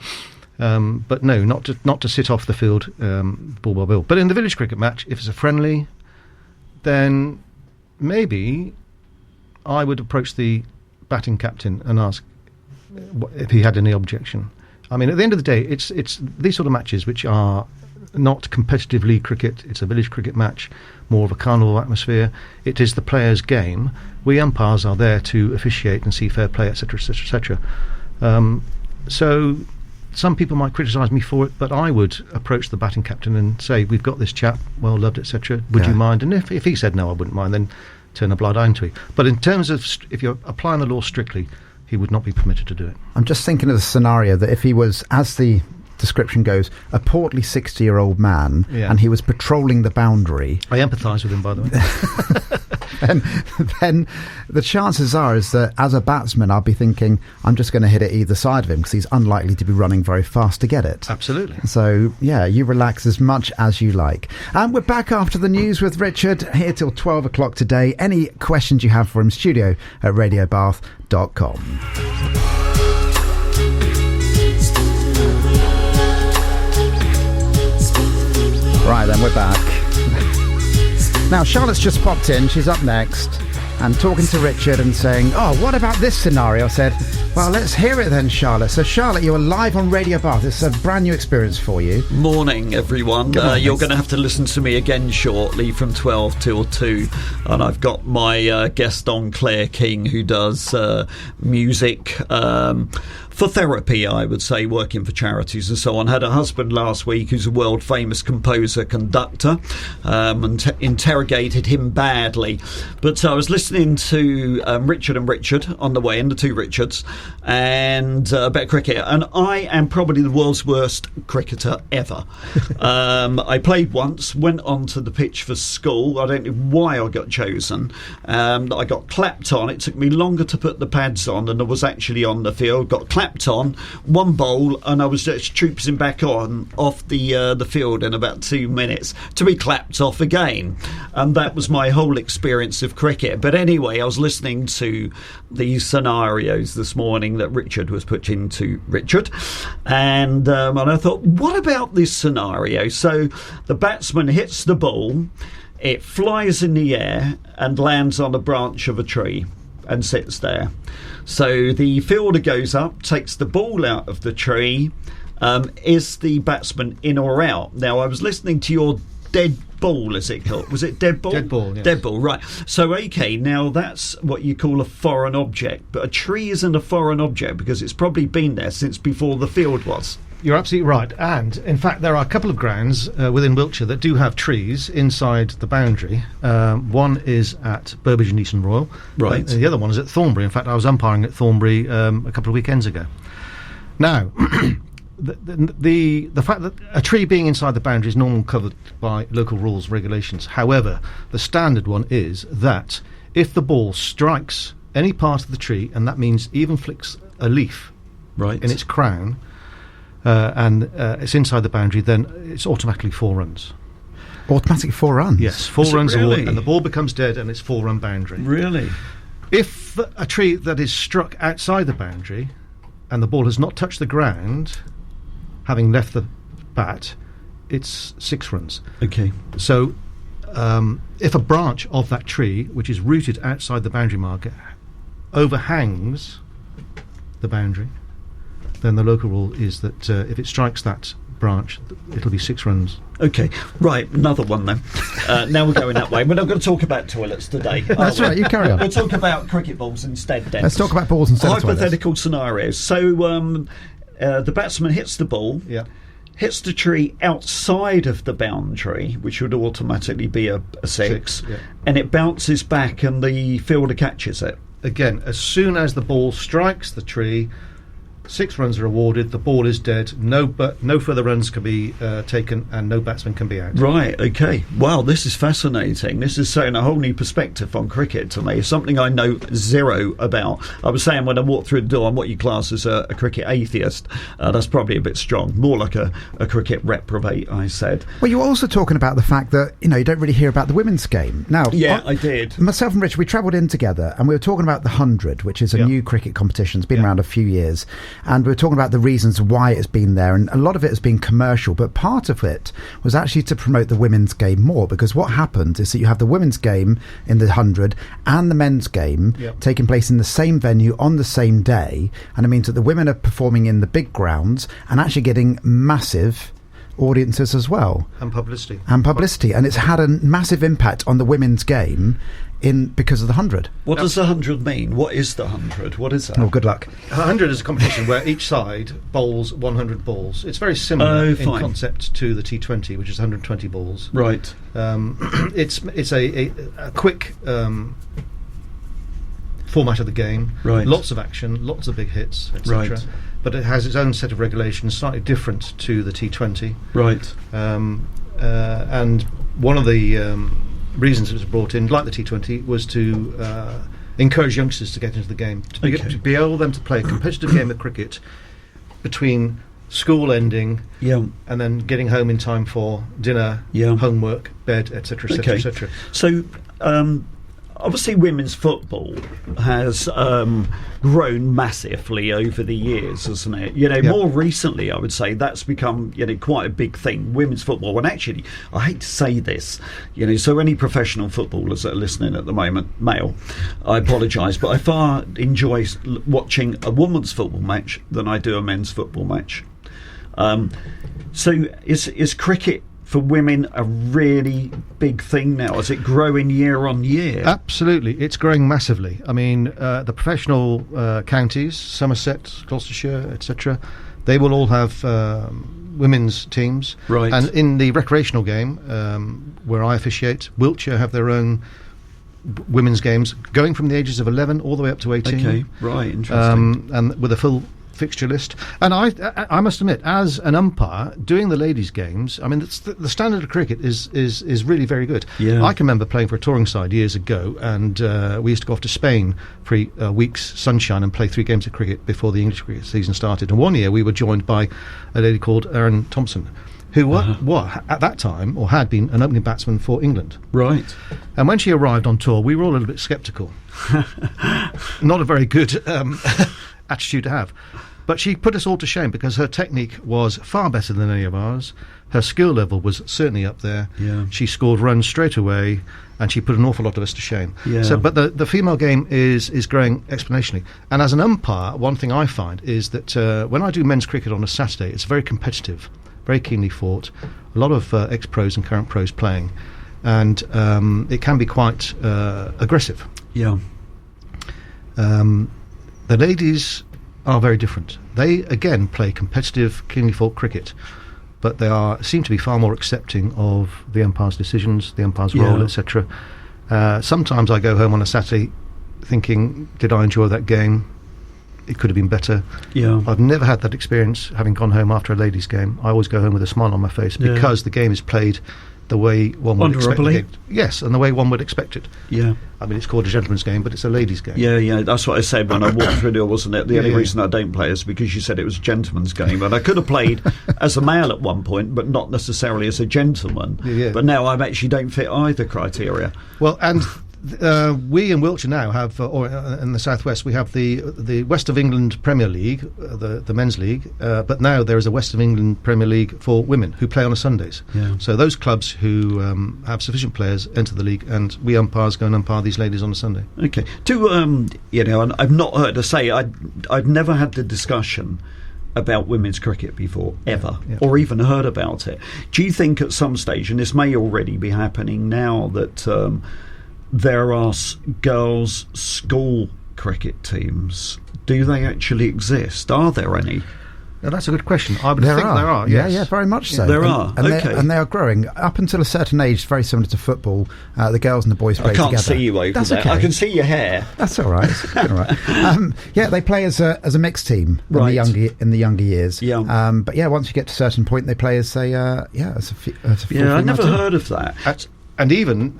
Speaker 2: But no, not to sit off the field ball by ball. But in the village cricket match, if it's a friendly, then maybe I would approach the batting captain and ask if he had any objection. I mean, at the end of the day, it's these sort of matches which are not competitive league cricket. It's a village cricket match, more of a carnival atmosphere. It is the player's game. We umpires are there to officiate and see fair play, etc., etc., etc. So some people might criticise me for it, but I would approach the batting captain and say, we've got this chap, well loved, etc. Would you mind? And if he said no, I wouldn't mind, then turn a blind eye to it. But in terms of if you're applying the law strictly, he would not be permitted to do it.
Speaker 1: I'm just thinking of the scenario that if he was, as the description goes, a portly 60-year-old man, and he was patrolling the boundary.
Speaker 2: I empathise with him, by the
Speaker 1: way. then the chances are is that as a batsman, I'll be thinking, I'm just going to hit it either side of him because he's unlikely to be running very fast to get it.
Speaker 2: Absolutely.
Speaker 1: So, yeah, you relax as much as you like. And we're back after the news with Richard, here till 12 o'clock today. Any questions you have for him, studio@radiobath.com. Right then, we're back. Now, Charlotte's just popped in. She's up next and talking to Richard and saying, oh, what about this scenario? I said, well, let's hear it then, Charlotte. So, Charlotte, you're live on Radio Bath. It's a brand new experience for you.
Speaker 3: Morning, everyone. You're going to have to listen to me again shortly from 12 till 2. And I've got my guest on, Claire King, who does music for therapy, I would say, working for charities and so on. Had a husband last week who's a world famous composer, conductor, and interrogated him badly. But I was listening to Richard and Richard on the way in, the two Richards, and about cricket. And I am probably the world's worst cricketer ever. I played once, went onto the pitch for school. I don't know why I got chosen. I got clapped on. It took me longer to put the pads on than I was actually on the field. Got clapped on, one bowl, and I was just troopsing back off the field in about 2 minutes to be clapped off again. And that was my whole experience of cricket. But anyway, I was listening to these scenarios this morning that Richard was putting to Richard, and I thought, what about this scenario? So the batsman hits the ball, it flies in the air and lands on a branch of a tree and sits there. So the fielder goes up, takes the ball out of the tree. Is the batsman in or out? Now, I was listening to your dead ball, is it called? Was it dead ball?
Speaker 2: Dead ball, yes.
Speaker 3: Dead ball, right. So, okay, now that's what you call a foreign object. But a tree isn't a foreign object because it's probably been there since before the field was.
Speaker 2: You're absolutely right. And, in fact, there are a couple of grounds within Wiltshire that do have trees inside the boundary. One is at Burbage and Easton Royal.
Speaker 3: Right.
Speaker 2: The other one is at Thornbury. In fact, I was umpiring at Thornbury a couple of weekends ago. Now, the fact that a tree being inside the boundary is normally covered by local rules, regulations. However, the standard one is that if the ball strikes any part of the tree, and that means even flicks a leaf in its crown, and it's inside the boundary, then it's automatically 4 runs.
Speaker 1: Automatically 4 runs?
Speaker 2: Yes, 4 runs
Speaker 3: really?
Speaker 2: and the ball becomes dead and it's 4-run boundary.
Speaker 3: Really?
Speaker 2: If a tree that is struck outside the boundary and the ball has not touched the ground, having left the bat, it's 6 runs.
Speaker 3: Okay.
Speaker 2: So if a branch of that tree, which is rooted outside the boundary marker, overhangs the boundary, then the local rule is that if it strikes that branch, it'll be 6 runs.
Speaker 3: Okay, right, another one then. Now we're going that way. We're not going to talk about toilets today.
Speaker 1: That's right, you carry on.
Speaker 3: We'll talk about cricket balls instead then.
Speaker 1: Let's talk about balls instead of toilets.
Speaker 3: Hypothetical scenarios. So the batsman hits the ball, hits the tree outside of the boundary, which would automatically be a 6, and it bounces back and the fielder catches it.
Speaker 2: Again, as soon as the ball strikes the tree, 6 runs are awarded, the ball is dead, no further runs can be taken, and no batsman can be out.
Speaker 3: Right, okay. Wow, this is fascinating. This is setting a whole new perspective on cricket to me, something I know zero about. I was saying when I walked through the door, I'm what you class as a cricket atheist. That's probably a bit strong. More like a cricket reprobate, I said.
Speaker 1: Well, you were also talking about the fact that, you don't really hear about the women's game. Now,
Speaker 3: yeah, I did.
Speaker 1: Myself and Richard, we travelled in together, and we were talking about the 100, which is a new cricket competition. It's been around a few years. And we were talking about the reasons why it's been there, and a lot of it has been commercial, but part of it was actually to promote the women's game more, because what happened is that you have the women's game in the 100 and the men's game taking place in the same venue on the same day, and it means that the women are performing in the big grounds and actually getting massive audiences as well.
Speaker 2: And publicity.
Speaker 1: And it's had a massive impact on the women's game because of the 100.
Speaker 3: What does the 100 mean? What is the 100? What is that?
Speaker 1: Oh, good luck.
Speaker 2: 100 is a competition where each side bowls 100 balls. It's very similar in concept to the T20, which is 120 balls.
Speaker 3: Right.
Speaker 2: It's a quick format of the game.
Speaker 3: Right.
Speaker 2: Lots of action, lots of big hits, etc.
Speaker 3: Right.
Speaker 2: but it has its own set of regulations, slightly different to the T20.
Speaker 3: Right.
Speaker 2: And one of the reasons it was brought in, like the T20, was to encourage youngsters to get into the game, to be able them to play a competitive game of cricket between school ending and then getting home in time for dinner, homework, bed, etc., etc., etc.
Speaker 3: So, obviously, women's football has grown massively over the years, hasn't it? More recently, I would say that's become quite a big thing. Women's football, and actually, I hate to say this, so any professional footballers that are listening at the moment, male, I apologise, but I far enjoy watching a women's football match than I do a men's football match. So, is cricket for women a really big thing now? Is it growing year on year?
Speaker 2: Absolutely, it's growing massively. I mean, the professional counties, Somerset, Gloucestershire, etc., they will all have women's teams.
Speaker 3: Right.
Speaker 2: And in the recreational game, where I officiate, Wiltshire have their own women's games, going from the ages of 11 all the way up to 18.
Speaker 3: Okay, right, interesting.
Speaker 2: And with a full fixture list. And I must admit, as an umpire doing the ladies' games, I mean, the standard of cricket is really very good.
Speaker 3: Yeah.
Speaker 2: I can remember playing for a touring side years ago, and we used to go off to Spain for a week's sunshine and play 3 games of cricket before the English cricket season started. And one year we were joined by a lady called Erin Thompson, who was at that time, or had been, an opening batsman for England.
Speaker 3: Right.
Speaker 2: And when she arrived on tour, we were all a little bit sceptical. Not a very good attitude to have. But she put us all to shame because her technique was far better than any of ours. Her skill level was certainly up there.
Speaker 3: Yeah.
Speaker 2: She scored runs straight away, and she put an awful lot of us to shame.
Speaker 3: Yeah.
Speaker 2: So, but the female game is growing exponentially. And as an umpire, one thing I find is that when I do men's cricket on a Saturday, it's very competitive, very keenly fought. A lot of ex-pros and current pros playing, and it can be quite aggressive.
Speaker 3: Yeah.
Speaker 2: The ladies are very different. They again play competitive, keenly fought cricket, but they seem to be far more accepting of the umpire's decisions, the umpire's role, etc. Sometimes I go home on a Saturday thinking, did I enjoy that game? It could have been better.
Speaker 3: Yeah.
Speaker 2: I've never had that experience having gone home after a ladies' game. I always go home with a smile on my face because the game is played the way one would expect it. Yes, and the way one would expect it.
Speaker 3: Yeah.
Speaker 2: I mean, it's called a gentleman's game, but it's a ladies' game.
Speaker 3: Yeah, that's what I said when I walked through there, wasn't it? The only reason I don't play is because you said it was a gentleman's game, and I could have played as a male at one point, but not necessarily as a gentleman.
Speaker 2: Yeah.
Speaker 3: But now I actually don't fit either criteria.
Speaker 2: Well, and we in Wiltshire now have, or in the southwest, we have the West of England Premier League, the men's league, but now there is a West of England Premier League for women who play on Sundays.
Speaker 3: Yeah.
Speaker 2: So those clubs who have sufficient players enter the league, and we umpires go and umpire these ladies on a Sunday.
Speaker 3: Okay. And I've not heard her say, I've never had the discussion about women's cricket before, ever, or even heard about it. Do you think at some stage, and this may already be happening now, that there are girls' school cricket teams? Do they actually exist? Are there any?
Speaker 2: Now, that's a good question. I would think there are. Yes.
Speaker 1: Yeah, very much so.
Speaker 3: There are.
Speaker 1: And they are growing up until a certain age. Very similar to football. The girls and the boys play together.
Speaker 3: I can't see you over there.
Speaker 1: Okay.
Speaker 3: I can see your hair.
Speaker 1: That's all right. All right. They play as a mixed team in the younger years.
Speaker 3: Yeah.
Speaker 1: But once you get to a certain point, they play as a
Speaker 3: I never heard of that.
Speaker 2: And even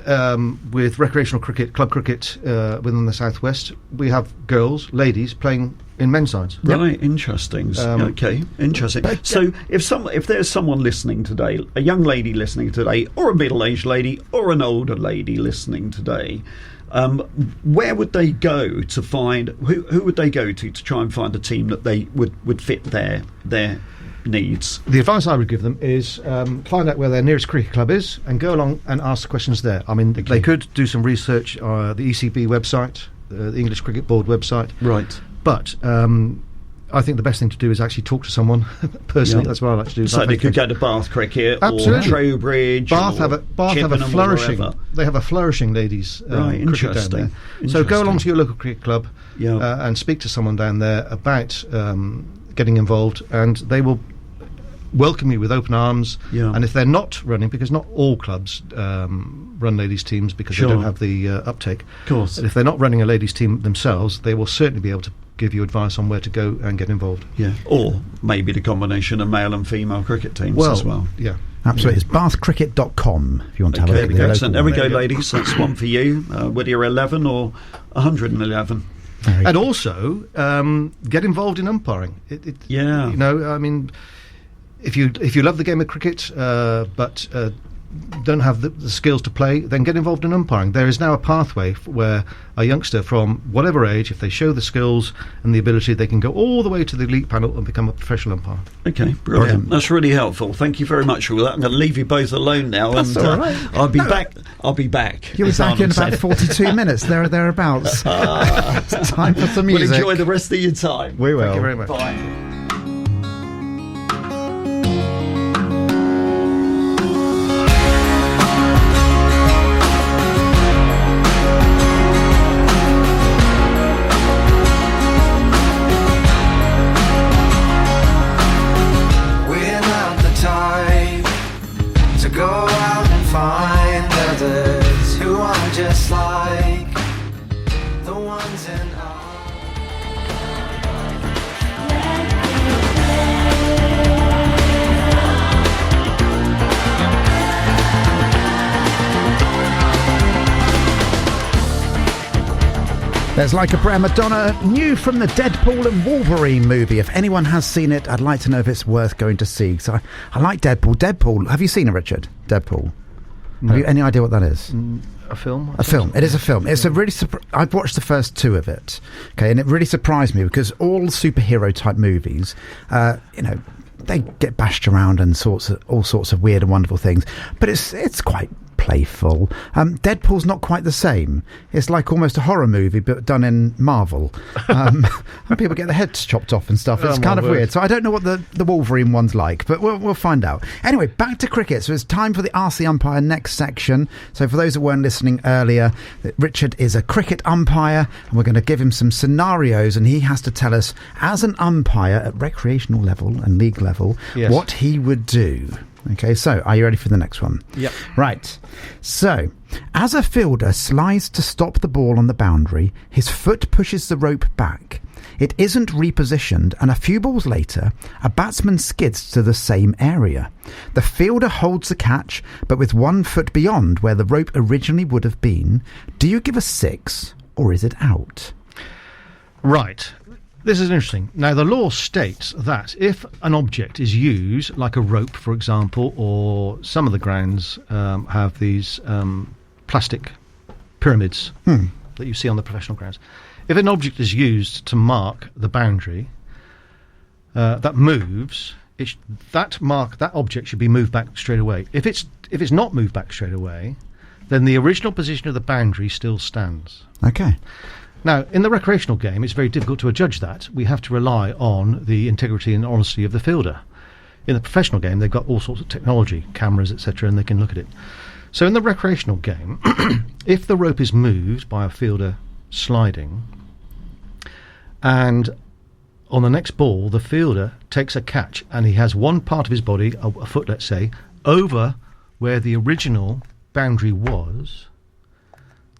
Speaker 2: with recreational cricket, club cricket within the southwest, we have ladies playing in men's sides.
Speaker 3: Right, interesting. Okay, interesting. So if there's someone listening today, a young lady listening today, or a middle-aged lady, or an older lady listening today, where would they go to find, who would they go to try and find a team that they would fit their needs?
Speaker 2: The advice I would give them is find out where their nearest cricket club is and go along and ask questions there. I mean, they could do some research on the ECB website, the English Cricket Board website.
Speaker 3: Right.
Speaker 2: But I think the best thing to do is actually talk to someone personally. That's what I like to do.
Speaker 3: So they could go to Bath Cricket or Trowbridge.
Speaker 2: Bath have a flourishing. They have a flourishing ladies cricket down there. So go along to your local cricket club and speak to someone down there about getting involved, and they will welcome you with open arms. And if they're not running, because not all clubs run ladies teams because they don't have the uptake.
Speaker 3: Of course.
Speaker 2: But if they're not running a ladies team themselves, they will certainly be able to give you advice on where to go and get involved.
Speaker 3: Yeah, or maybe the combination of male and female cricket teams as well.
Speaker 2: Yeah.
Speaker 1: Absolutely. It's bathcricket.com if you want to have a look at the
Speaker 3: excellent. There we go,
Speaker 1: local one.
Speaker 3: ladies. That's one for you, whether you're 11 or 111.
Speaker 2: And also, get involved in umpiring.
Speaker 3: Yeah.
Speaker 2: You know, I mean, if you love the game of cricket, but don't have the skills to play, then get involved in umpiring. There is now a pathway where a youngster from whatever age, if they show the skills and the ability, they can go all the way to the elite panel and become a professional umpire.
Speaker 3: Okay, brilliant. That's really helpful. Thank you very much for that. I'm going to leave you both alone now.
Speaker 1: That's
Speaker 3: and
Speaker 1: all right.
Speaker 3: I'll be back. I'll be back.
Speaker 1: You'll be back in about 42 minutes, thereabouts. It's time for some music.
Speaker 3: We'll enjoy the rest of your time.
Speaker 1: We will.
Speaker 2: Thank you very much.
Speaker 3: Bye.
Speaker 1: There's Like a Prayer Madonna, new from the Deadpool and Wolverine movie. If anyone has seen it, I'd like to know if it's worth going to see. So I like Deadpool. Deadpool, have you seen it, Richard? Deadpool. No. Have you any idea what that is?
Speaker 2: A film?
Speaker 1: A film. It is a film. It's a really. I've watched the first two of it. Okay, and it really surprised me because all superhero type movies, they get bashed around and all sorts of weird and wonderful things. But it's quite playful. Deadpool's not quite the same. It's like almost a horror movie but done in Marvel. And people get their heads chopped off and stuff. It's kind of weird. So I don't know what the Wolverine one's like, but we'll find out. Anyway, back to cricket. So it's time for the Ask the Umpire next section. So for those that weren't listening earlier, Richard is a cricket umpire and we're going to give him some scenarios and he has to tell us, as an umpire at recreational level and league level, what he would do. Okay, so are you ready for the next one?
Speaker 2: Yep.
Speaker 1: Right. So, as a fielder slides to stop the ball on the boundary, his foot pushes the rope back. It isn't repositioned, and a few balls later, a batsman skids to the same area. The fielder holds the catch, but with 1 foot beyond where the rope originally would have been. Do you give a 6, or is it out?
Speaker 2: Right. This is interesting. Now, the law states that if an object is used, like a rope, for example, or some of the grounds have these plastic pyramids that you see on the professional grounds. If an object is used to mark the boundary that moves, that object should be moved back straight away. If it's not moved back straight away, then the original position of the boundary still stands.
Speaker 1: Okay.
Speaker 2: Now, in the recreational game, it's very difficult to adjudge that. We have to rely on the integrity and honesty of the fielder. In the professional game, they've got all sorts of technology, cameras, etc., and they can look at it. So in the recreational game, if the rope is moved by a fielder sliding, and on the next ball, the fielder takes a catch, and he has one part of his body, a foot, let's say, over where the original boundary was,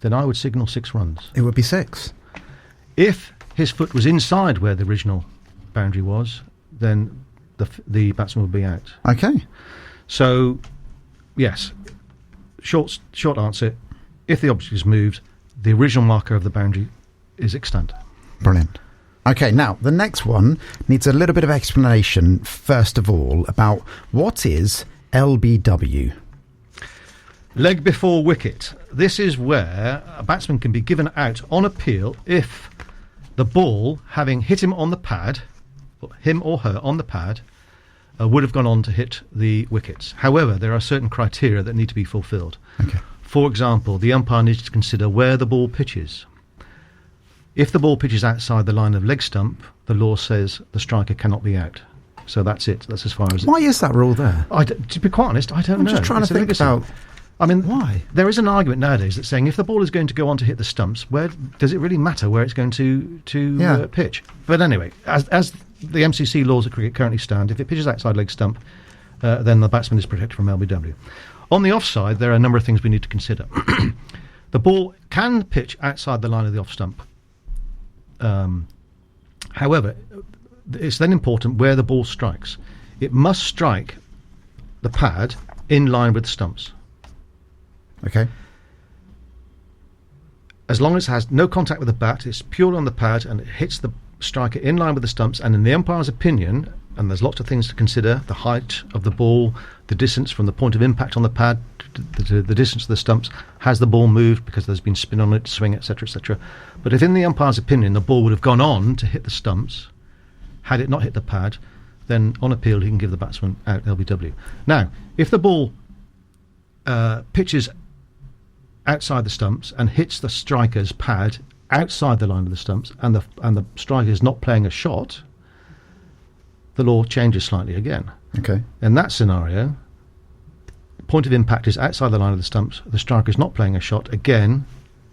Speaker 2: then I would signal 6 runs.
Speaker 1: It would be 6.
Speaker 2: If his foot was inside where the original boundary was, then the batsman would be out.
Speaker 1: Okay.
Speaker 2: So, yes, short answer, if the object is moved, the original marker of the boundary is extant.
Speaker 1: Brilliant. Okay, now, the next one needs a little bit of explanation, first of all, about what is LBW.
Speaker 2: Leg before wicket. This is where a batsman can be given out on appeal if the ball, having hit him on the pad, him or her on the pad, would have gone on to hit the wickets. However, there are certain criteria that need to be fulfilled.
Speaker 1: Okay.
Speaker 2: For example, the umpire needs to consider where the ball pitches. If the ball pitches outside the line of leg stump, the law says the striker cannot be out. So that's it. That's as far as...
Speaker 1: Why is that rule there?
Speaker 2: To be quite honest, I don't know.
Speaker 1: I'm just trying to think about...
Speaker 2: I mean,
Speaker 1: why?
Speaker 2: There is an argument nowadays that's saying if the ball is going to go on to hit the stumps, where does it really matter where it's going to pitch? But anyway, as the MCC laws of cricket currently stand, if it pitches outside leg stump, then the batsman is protected from LBW. On the offside, there are a number of things we need to consider. The ball can pitch outside the line of the off stump However, it's then important where the ball strikes. It must strike the pad in line with the stumps.
Speaker 1: Okay.
Speaker 2: As long as it has no contact with the bat, it's purely on the pad and it hits the striker in line with the stumps, and in the umpire's opinion, and there's lots of things to consider, the height of the ball, the distance from the point of impact on the pad, the distance to the stumps, has the ball moved because there's been spin on it, swing, etc., etc. But if in the umpire's opinion the ball would have gone on to hit the stumps, had it not hit the pad, then on appeal he can give the batsman out LBW. Now, if the ball pitches outside the stumps and hits the striker's pad outside the line of the stumps, and the striker is not playing a shot, the law changes slightly again.
Speaker 1: Okay.
Speaker 2: In that scenario, point of impact is outside the line of the stumps, the striker is not playing a shot, again,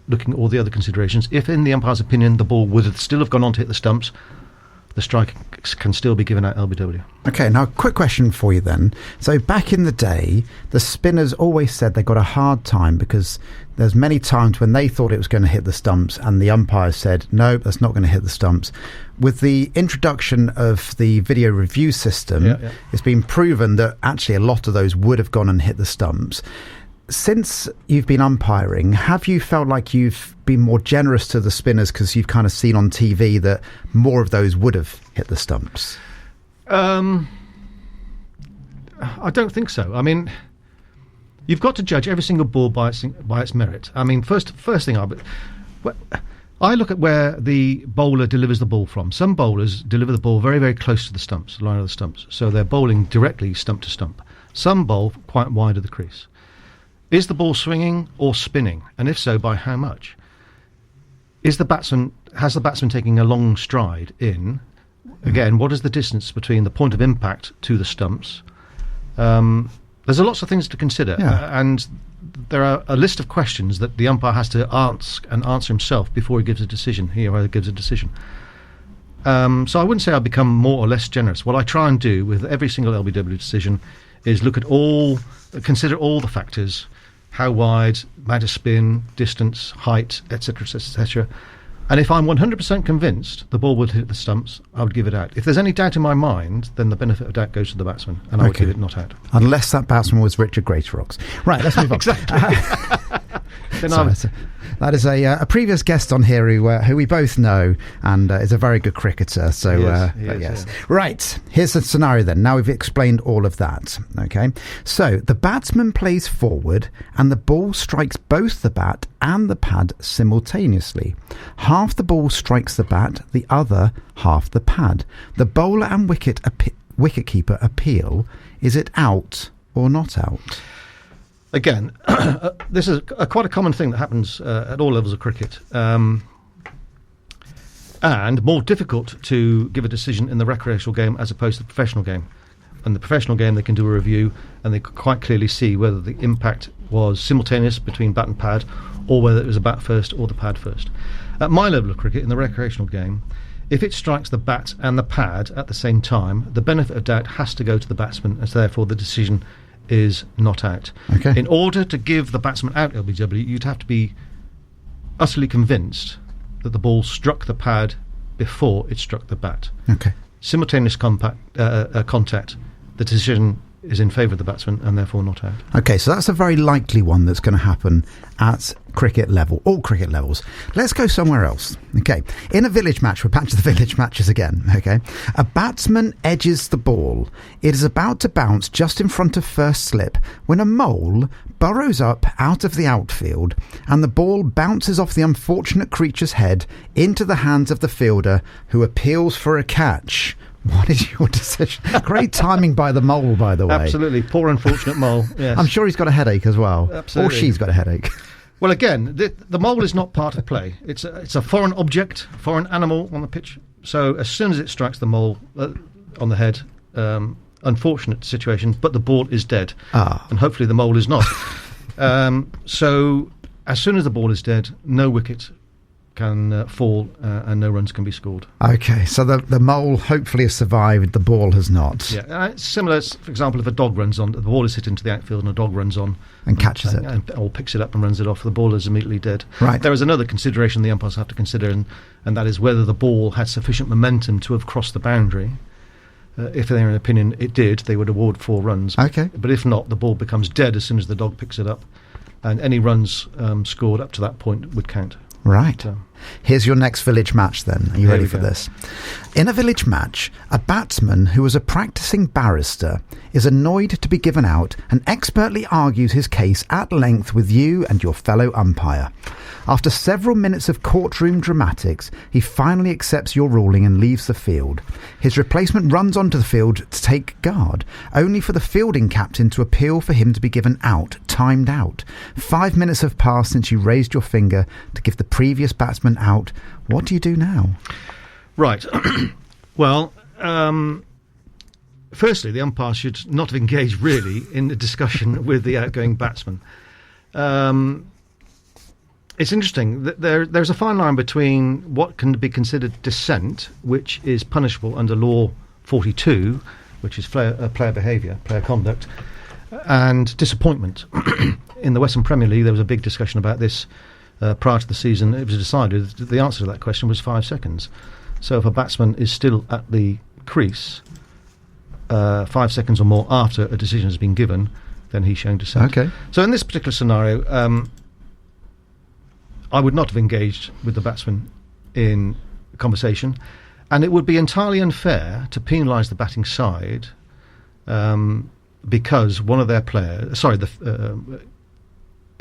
Speaker 2: looking at all the other considerations. If in the umpire's opinion the ball would still have gone on to hit the stumps, the striker can still be given out LBW.
Speaker 1: Okay, now a quick question for you then. So back in the day, the spinners always said they got a hard time because there's many times when they thought it was going to hit the stumps and the umpire said, no, that's not going to hit the stumps. With the introduction of the video review system, it's been proven that actually a lot of those would have gone and hit the stumps. Since you've been umpiring, have you felt like you've been more generous to the spinners because you've kind of seen on TV that more of those would have hit the stumps?
Speaker 2: I don't think so. I mean, you've got to judge every single ball by its merit. I mean, first thing I look at where the bowler delivers the ball from. Some bowlers deliver the ball very, very close to the stumps, the line of the stumps, so they're bowling directly stump to stump. Some bowl quite wide of the crease. Is the ball swinging or spinning? And if so, by how much? Has the batsman taking a long stride in? Again, what is the distance between the point of impact to the stumps? There's lots of things to consider, and there are a list of questions that the umpire has to ask and answer himself before he gives a decision. He or her gives a decision. So I wouldn't say I've become more or less generous. What I try and do with every single LBW decision is consider all the factors. How wide, amount of spin, distance, height, etc., etc. And if I'm 100% convinced the ball would hit the stumps, I would give it out. If there's any doubt in my mind, then the benefit of doubt goes to the batsman, and I would give it not out.
Speaker 1: Unless that batsman was Richard Greaterocks. Right, let's move on.
Speaker 2: Exactly.
Speaker 1: That is a previous guest on here who we both know and is a very good cricketer. So yes. Right, here's the scenario then. Now we've explained all of that. Okay, so the batsman plays forward and the ball strikes both the bat and the pad simultaneously. Half the ball strikes the bat, the other half the pad. The bowler and wicketkeeper appeal. Is it out or not out?
Speaker 2: Again, this is quite a common thing that happens at all levels of cricket, and more difficult to give a decision in the recreational game as opposed to the professional game. In the professional game, they can do a review and they can quite clearly see whether the impact was simultaneous between bat and pad, or whether it was a bat first or the pad first. At my level of cricket, in the recreational game, if it strikes the bat and the pad at the same time, the benefit of doubt has to go to the batsman, and so therefore the decision is not out.
Speaker 1: Okay.
Speaker 2: In order to give the batsman out LBW, you'd have to be utterly convinced that the ball struck the pad before it struck the bat.
Speaker 1: Okay.
Speaker 2: Simultaneous contact, the decision is in favour of the batsman and therefore not out.
Speaker 1: Okay, so that's a very likely one that's going to happen at cricket level, all cricket levels. Let's go somewhere else. Okay, in a village match, we're back to the village matches again. Okay, a batsman edges the ball. It is about to bounce just in front of first slip when a mole burrows up out of the outfield and the ball bounces off the unfortunate creature's head into the hands of the fielder, who appeals for a catch. What is your decision? Great timing by the mole, by the way.
Speaker 2: Absolutely. Poor unfortunate mole. Yes.
Speaker 1: I'm sure he's got a headache as well.
Speaker 2: Absolutely.
Speaker 1: Or she's got a headache.
Speaker 2: Well, again, the mole is not part of play. It's a foreign object, foreign animal on the pitch. So as soon as it strikes the mole on the head, unfortunate situation, but the ball is dead. And hopefully the mole is not. So as soon as the ball is dead, no wicket can fall and no runs can be scored.
Speaker 1: Okay, so the mole hopefully has survived, the ball has not.
Speaker 2: Yeah, it's similar, for example, if a dog runs on, the ball is hit into the outfield and a dog runs on.
Speaker 1: And catches it.
Speaker 2: Or picks it up and runs it off, the ball is immediately dead.
Speaker 1: Right.
Speaker 2: There is another consideration the umpires have to consider, and that is whether the ball had sufficient momentum to have crossed the boundary. If, in their opinion, it did, they would award 4 runs.
Speaker 1: Okay.
Speaker 2: But if not, the ball becomes dead as soon as the dog picks it up, and any runs scored up to that point would count.
Speaker 1: Right. Here's your next village match then. Are you ready for this? In a village match, a batsman who is a practicing barrister is annoyed to be given out and expertly argues his case at length with you and your fellow umpire. After several minutes of courtroom dramatics, he finally accepts your ruling and leaves the field. His replacement runs onto the field to take guard, only for the fielding captain to appeal for him to be given out, timed out. 5 minutes have passed since you raised your finger to give the previous batsman out. What do you do now?
Speaker 2: Right. Well, firstly, the umpire should not have engaged really in the discussion with the outgoing batsman. It's interesting that there's a fine line between what can be considered dissent, which is punishable under Law 42, which is player behaviour, player conduct, and disappointment. In the Western Premier League, there was a big discussion about this prior to the season. It was decided that the answer to that question was 5 seconds. So if a batsman is still at the crease 5 seconds or more after a decision has been given, then he's showing dissent.
Speaker 1: Okay.
Speaker 2: So in this particular scenario, I would not have engaged with the batsman in conversation, and it would be entirely unfair to penalise the batting side because one of their players... it'd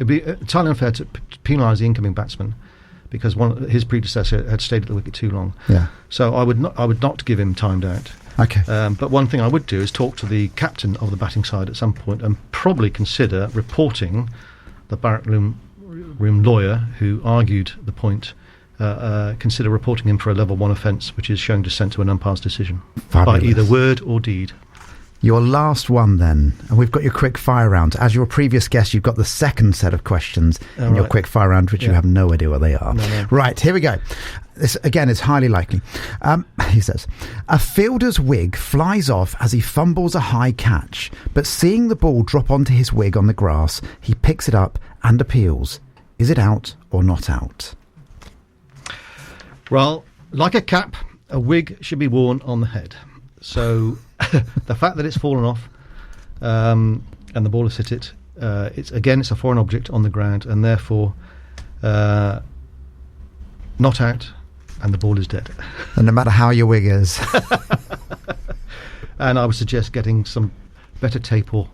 Speaker 2: be entirely unfair to penalise the incoming batsman because his predecessor had stayed at the wicket too long.
Speaker 1: Yeah.
Speaker 2: So I would not give him timed out.
Speaker 1: Okay.
Speaker 2: But one thing I would do is talk to the captain of the batting side at some point and probably consider reporting the barrack room lawyer who argued the point, consider reporting him for a level 1 offence, which is showing dissent to an umpire's decision.
Speaker 1: Fabulous.
Speaker 2: By either word or deed.
Speaker 1: Your last one then, and we've got your quick fire round. As your previous guest, you've got the second set of questions in your quick fire round, which you have no idea what they are.
Speaker 2: No.
Speaker 1: Right, here we go. This, again, is highly likely. He says, a fielder's wig flies off as he fumbles a high catch, but seeing the ball drop onto his wig on the grass, he picks it up and appeals. Is it out or not out?
Speaker 2: Well, like a cap, a wig should be worn on the head. So the fact that it's fallen off and the ball has hit it, it's a foreign object on the ground, and therefore not out, and the ball is dead.
Speaker 1: And no matter how your wig is.
Speaker 2: And I would suggest getting some better tape or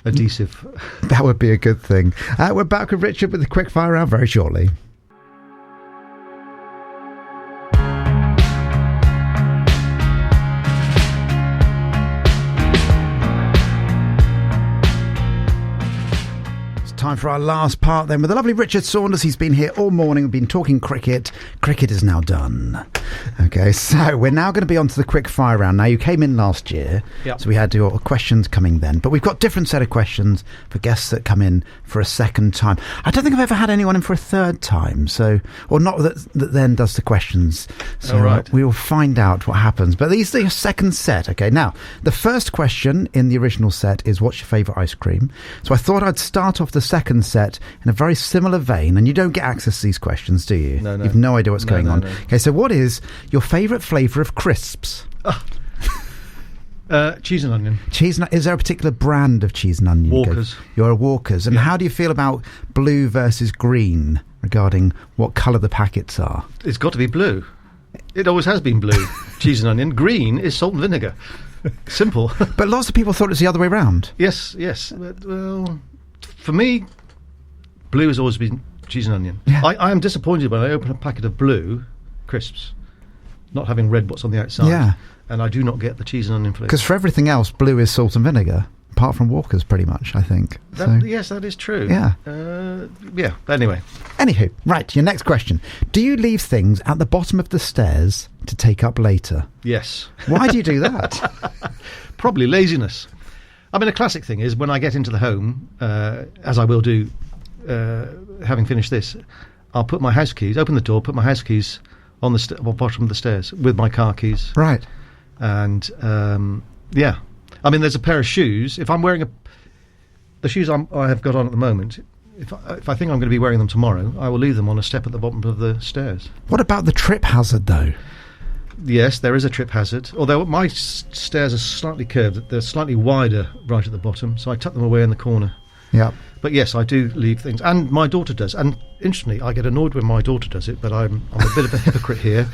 Speaker 2: adhesive.
Speaker 1: That would be a good thing. We're back with Richard with the quick fire round very shortly. Time for our last part then with the lovely Richard Saunders. He's been here all morning. We've been talking cricket. Cricket is now done. Okay, so we're now going to be on to the quick fire round. Now, you came in last year, so we had your questions coming then. But we've got different set of questions for guests that come in for a second time. I don't think I've ever had anyone in for a third time, or not that then does the questions. So we will find out what happens. But these are your second set. Okay, now, the first question in the original set is, what's your favourite ice cream? So I thought I'd start off the second set in a very similar vein, and you don't get access to these questions, do you?
Speaker 2: No.
Speaker 1: You've no idea what's going on.
Speaker 2: No.
Speaker 1: Okay, so what is your favourite flavour of crisps?
Speaker 2: Cheese and onion.
Speaker 1: Is there a particular brand of cheese and onion?
Speaker 2: Walkers.
Speaker 1: You're a Walkers. And how do you feel about blue versus green regarding what colour the packets are?
Speaker 2: It's got to be blue. It always has been blue. Cheese and onion. Green is salt and vinegar. Simple.
Speaker 1: But lots of people thought it was the other way around.
Speaker 2: Yes. But, well, for me, blue has always been cheese and onion.
Speaker 1: Yeah.
Speaker 2: I am disappointed when I open a packet of blue crisps, not having read what's on the outside.
Speaker 1: Yeah.
Speaker 2: And I do not get the cheese and onion flavour.
Speaker 1: Because for everything else, blue is salt and vinegar, apart from Walkers, pretty much, I think.
Speaker 2: Yes, that is true.
Speaker 1: Yeah.
Speaker 2: Anyway.
Speaker 1: Anywho, right, your next question. Do you leave things at the bottom of the stairs to take up later?
Speaker 2: Yes.
Speaker 1: Why do you do that?
Speaker 2: Probably laziness. I mean, a classic thing is when I get into the home, as I will do, having finished this, I'll put my house keys, open the door, put my house keys on the bottom of the stairs with my car keys.
Speaker 1: Right.
Speaker 2: And yeah, I mean, there's a pair of shoes. If I'm wearing the shoes I have got on at the moment, if I think I'm going to be wearing them tomorrow, I will leave them on a step at the bottom of the stairs.
Speaker 1: What about the trip hazard, though?
Speaker 2: Yes, there is a trip hazard. Although my stairs are slightly curved, they're slightly wider right at the bottom, so I tuck them away in the corner.
Speaker 1: Yeah.
Speaker 2: But yes, I do leave things, and my daughter does. And interestingly, I get annoyed when my daughter does it, but I'm a bit of a hypocrite here.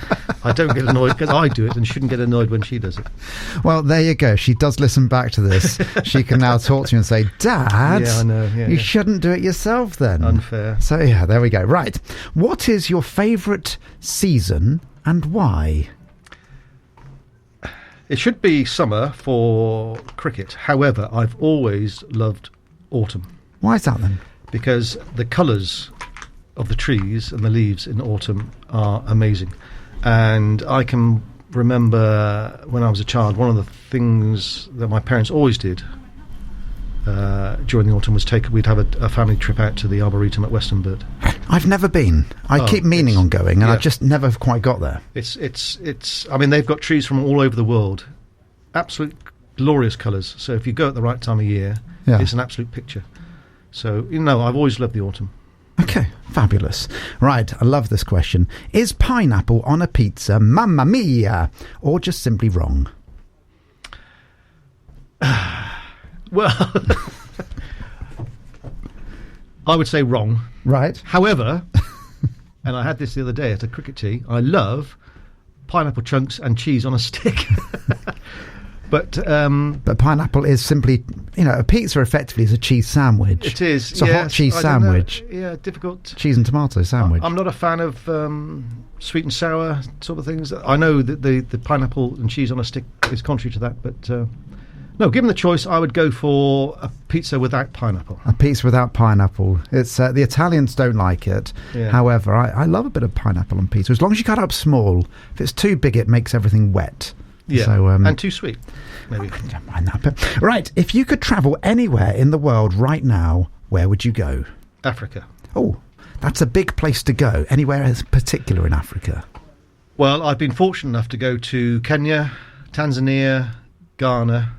Speaker 2: I don't get annoyed because I do it, and shouldn't get annoyed when she does it.
Speaker 1: Well, there you go. She does listen back to this. She can now talk to you and say, Dad,
Speaker 2: yeah, I know. Yeah,
Speaker 1: you shouldn't do it yourself then.
Speaker 2: Unfair.
Speaker 1: So yeah, there we go. Right. What is your favourite season and why?
Speaker 2: It should be summer for cricket. However, I've always loved autumn.
Speaker 1: Why is that then?
Speaker 2: Because the colours of the trees and the leaves in autumn are amazing. And I can remember when I was a child, one of the things that my parents always did during the autumn was we'd have a family trip out to the Arboretum at Westonbirt.
Speaker 1: I've never been. I keep meaning on going, and I just never quite got there.
Speaker 2: It's. I mean, they've got trees from all over the world, absolute glorious colours. So if you go at the right time of year, it's an absolute picture. So I've always loved the autumn.
Speaker 1: Okay, fabulous. Right, I love this question. Is pineapple on a pizza mamma mia, or just simply wrong?
Speaker 2: Well, I would say wrong.
Speaker 1: Right.
Speaker 2: However, and I had this the other day at a cricket tee, I love pineapple chunks and cheese on a stick. But
Speaker 1: pineapple is simply, a pizza effectively is a cheese sandwich.
Speaker 2: It is.
Speaker 1: It's a hot cheese sandwich.
Speaker 2: Yeah, difficult.
Speaker 1: Cheese and tomato sandwich.
Speaker 2: I'm not a fan of sweet and sour sort of things. I know that the pineapple and cheese on a stick is contrary to that, but no, given the choice, I would go for a pizza without pineapple.
Speaker 1: A pizza without pineapple. It's the Italians don't like it. Yeah. However, I love a bit of pineapple on pizza, as long as you cut it up small. If it's too big, it makes everything wet.
Speaker 2: Yeah, so, and too sweet, maybe.
Speaker 1: I don't mind that bit. Right, if you could travel anywhere in the world right now, where would you go?
Speaker 2: Africa.
Speaker 1: Oh, that's a big place to go. Anywhere in particular in Africa?
Speaker 2: Well, I've been fortunate enough to go to Kenya, Tanzania, Ghana,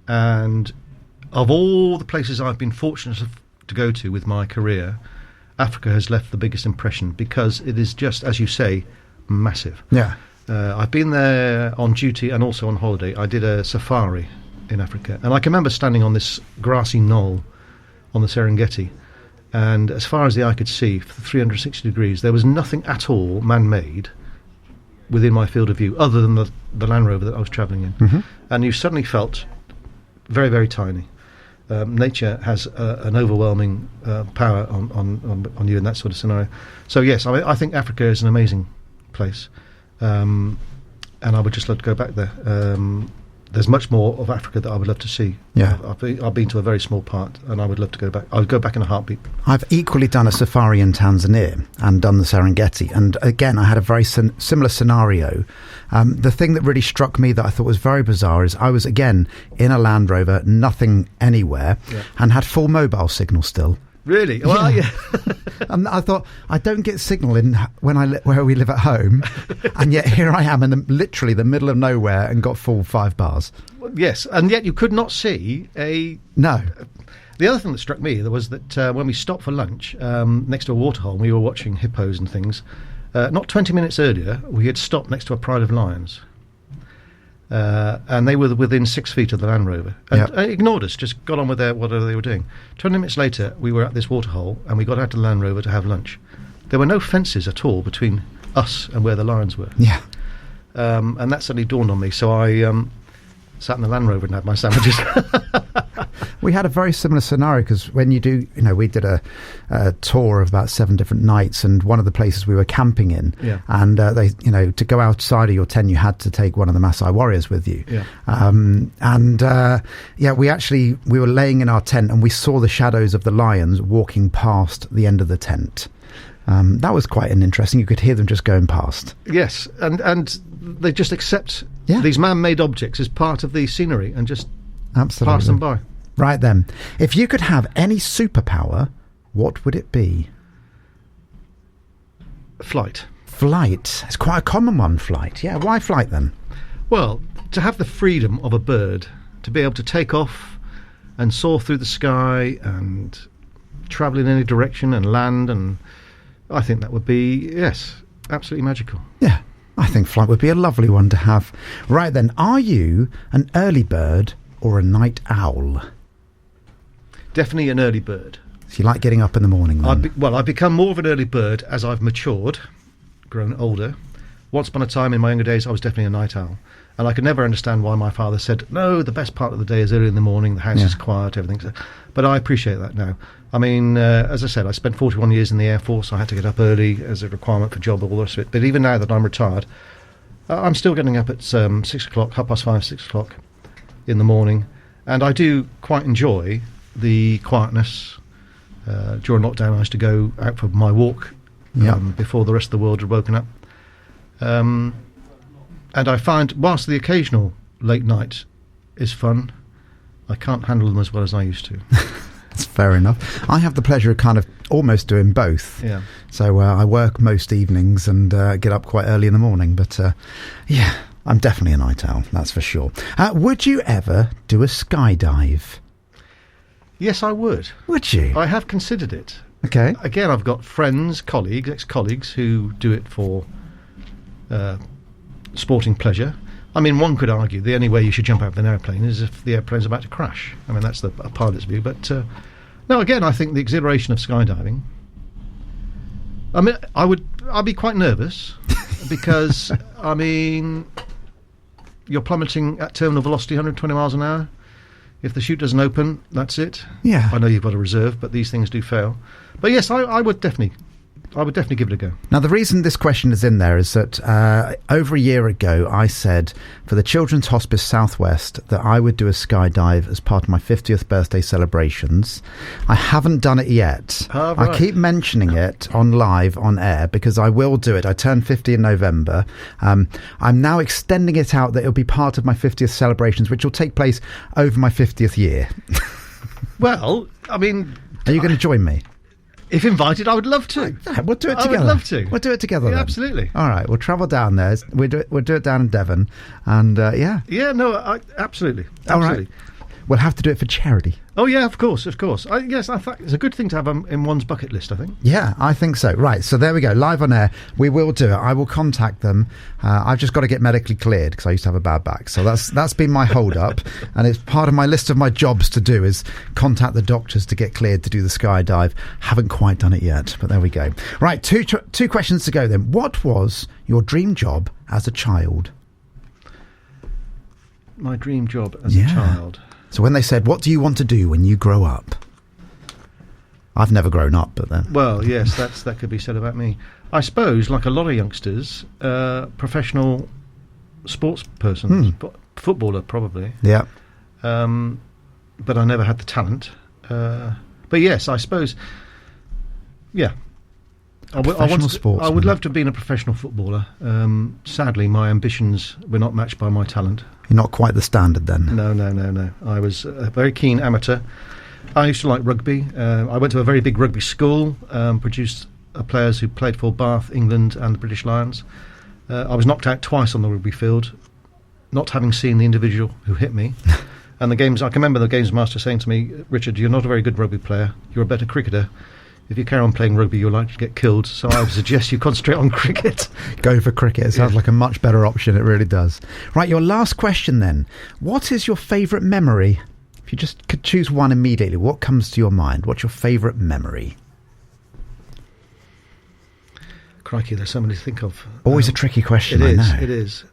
Speaker 2: and of all the places I've been fortunate to go to with my career, Africa has left the biggest impression because it is just, as you say, massive.
Speaker 1: Yeah.
Speaker 2: I've been there on duty and also on holiday. I did a safari in Africa, and I can remember standing on this grassy knoll on the Serengeti, and as far as the eye could see, for 360 degrees, there was nothing at all man-made within my field of view, other than the Land Rover that I was travelling in. Mm-hmm. And you suddenly felt very, very tiny. Nature has an overwhelming power on you in that sort of scenario. So yes, I think Africa is an amazing place. And I would just love to go back there. There's much more of Africa that I would love to see.
Speaker 1: Yeah,
Speaker 2: I've been to a very small part, and I would love to go back. I would go back in a heartbeat.
Speaker 1: I've equally done a safari in Tanzania and done the Serengeti, and again I had a very similar scenario. The thing that really struck me that I thought was very bizarre is I was again in a Land Rover, nothing anywhere, and had full mobile signal still.
Speaker 2: Really? Well, yeah.
Speaker 1: And I thought, I don't get signal in where we live at home, and yet here I am in literally the middle of nowhere and got full 5 bars.
Speaker 2: Yes, and yet you could not see a...
Speaker 1: No.
Speaker 2: The other thing that struck me was that when we stopped for lunch next to a waterhole, and we were watching hippos and things, not 20 minutes earlier, we had stopped next to a pride of lions. And they were within 6 feet of the Land Rover and ignored us, just got on with whatever they were doing. 20 minutes later, we were at this waterhole and we got out to the Land Rover to have lunch. There were no fences at all between us and where the lions were.
Speaker 1: Yeah.
Speaker 2: And that suddenly dawned on me, so I sat in the Land Rover and had my sandwiches.
Speaker 1: We had a very similar scenario because when you do, we did a tour of about 7 different nights, and one of the places we were camping in, and they, to go outside of your tent, you had to take one of the Maasai warriors with you. Yeah. We were laying in our tent and we saw the shadows of the lions walking past the end of the tent. That was quite interesting. You could hear them just going past.
Speaker 2: Yes, and they just accept these man-made objects as part of the scenery and just pass them by.
Speaker 1: Right then, if you could have any superpower, what would it be?
Speaker 2: Flight.
Speaker 1: Flight. It's quite a common one, flight. Yeah, why flight then?
Speaker 2: Well, to have the freedom of a bird, to be able to take off and soar through the sky and travel in any direction and land, and I think that would be, yes, absolutely magical.
Speaker 1: Yeah, I think flight would be a lovely one to have. Right then, are you an early bird or a night owl?
Speaker 2: Definitely an early bird.
Speaker 1: So you like getting up in the morning then?
Speaker 2: I've become more of an early bird as I've matured, grown older. Once upon a time in my younger days, I was definitely a night owl. And I could never understand why my father said, no, the best part of the day is early in the morning, the house is quiet, everything. But I appreciate that now. I mean, as I said, I spent 41 years in the Air Force. So I had to get up early as a requirement for job, all the rest of it. But even now that I'm retired, I'm still getting up at 6 o'clock, 5:30, 6 o'clock in the morning. And I do quite enjoy the quietness. During lockdown, I used to go out for my walk before the rest of the world had woken up. And I find, whilst the occasional late night is fun, I can't handle them as well as I used to.
Speaker 1: That's fair enough. I have the pleasure of kind of almost doing both.
Speaker 2: Yeah.
Speaker 1: So I work most evenings and get up quite early in the morning. But yeah, I'm definitely a night owl, that's for sure. Would you ever do a skydive?
Speaker 2: Yes, I would.
Speaker 1: Would you?
Speaker 2: I have considered it.
Speaker 1: Okay.
Speaker 2: Again, I've got friends, colleagues, ex-colleagues who do it for sporting pleasure. I mean, one could argue the only way you should jump out of an airplane is if the airplane's about to crash. I mean, that's a pilot's view. But no, again, I think the exhilaration of skydiving. I mean, I'd be quite nervous because, I mean, you're plummeting at terminal velocity, 120 miles an hour. If the chute doesn't open, that's it.
Speaker 1: Yeah.
Speaker 2: I know you've got a reserve, but these things do fail. But yes, I would definitely give it a go.
Speaker 1: Now, the reason this question is in there is that over a year ago, I said for the Children's Hospice Southwest that I would do a skydive as part of my 50th birthday celebrations. I haven't done it yet.
Speaker 2: Oh, right.
Speaker 1: I keep mentioning it on live, on air, because I will do it. I turn 50 in November. I'm now extending it out that it'll be part of my 50th celebrations, which will take place over my 50th year.
Speaker 2: Well, I mean...
Speaker 1: Are you going to join me?
Speaker 2: If invited, I would love to.
Speaker 1: Yeah, we'll do it together.
Speaker 2: I would love to.
Speaker 1: We'll do it together
Speaker 2: Yeah,
Speaker 1: then.
Speaker 2: absolutely.
Speaker 1: All right, we'll travel down there. We'll do it down in Devon. And yeah.
Speaker 2: Yeah, no, absolutely.
Speaker 1: All right. We'll have to do it for charity.
Speaker 2: Oh, yeah, of course. Yes, I think it's a good thing to have in one's bucket list, I think.
Speaker 1: Yeah, I think so. Right, so there we go. Live on air. We will do it. I will contact them. I've just got to get medically cleared because I used to have a bad back. So that's been my hold-up. And it's part of my list of my jobs to do is contact the doctors to get cleared to do the skydive. Haven't quite done it yet, but there we go. Right, two questions to go then. What was your dream job as a child?
Speaker 2: My dream job as a child...
Speaker 1: So when they said, what do you want to do when you grow up? I've never grown up, but then...
Speaker 2: Well, yes, that could be said about me. I suppose, like a lot of youngsters, professional sports person, footballer probably.
Speaker 1: Yeah.
Speaker 2: But I never had the talent. But yes, I suppose, yeah. I would love to have been a professional footballer. Sadly, my ambitions were not matched by my talent.
Speaker 1: You're not quite the standard then?
Speaker 2: No. I was a very keen amateur. I used to like rugby. I went to a very big rugby school, produced players who played for Bath, England and the British Lions. I was knocked out twice on the rugby field, not having seen the individual who hit me. And I can remember the games master saying to me, Richard, you're not a very good rugby player. You're a better cricketer. If you carry on playing rugby, you're likely to get killed. So I would suggest you concentrate on cricket.
Speaker 1: Go for cricket. It sounds like a much better option. It really does. Right, your last question then. What is your favourite memory? If you just could choose one immediately, what comes to your mind? What's your favourite memory?
Speaker 2: Crikey, there's so many to think of.
Speaker 1: Always a tricky question, I know.
Speaker 2: It is.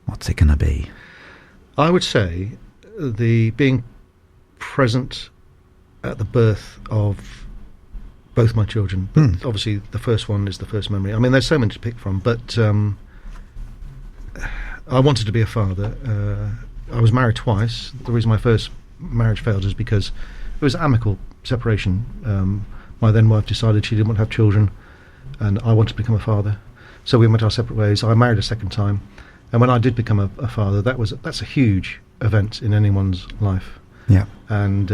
Speaker 1: What's it going to be?
Speaker 2: I would say the being present at the birth of both my children. But obviously the first one is the first memory. I mean, there's so many to pick from, but I wanted to be a father. I was married twice. The reason my first marriage failed is because it was amicable separation. My then wife decided she didn't want to have children and I wanted to become a father, so we went our separate ways. I married a second time, and when I did become a father, that's a huge event in anyone's life.
Speaker 1: Yeah.
Speaker 2: And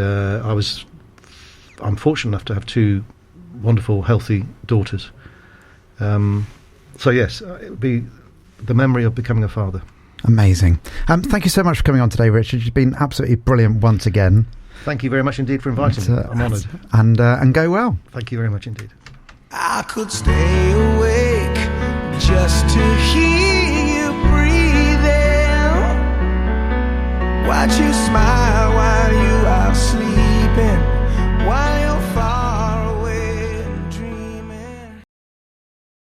Speaker 2: I'm fortunate enough to have two wonderful, healthy daughters. So yes, it would be the memory of becoming a father.
Speaker 1: Amazing. Thank you so much for coming on today, Richard. You've been absolutely brilliant once again.
Speaker 2: Thank you very much indeed for inviting me. I'm honoured.
Speaker 1: And go well.
Speaker 2: Thank you very much indeed.
Speaker 4: I could stay away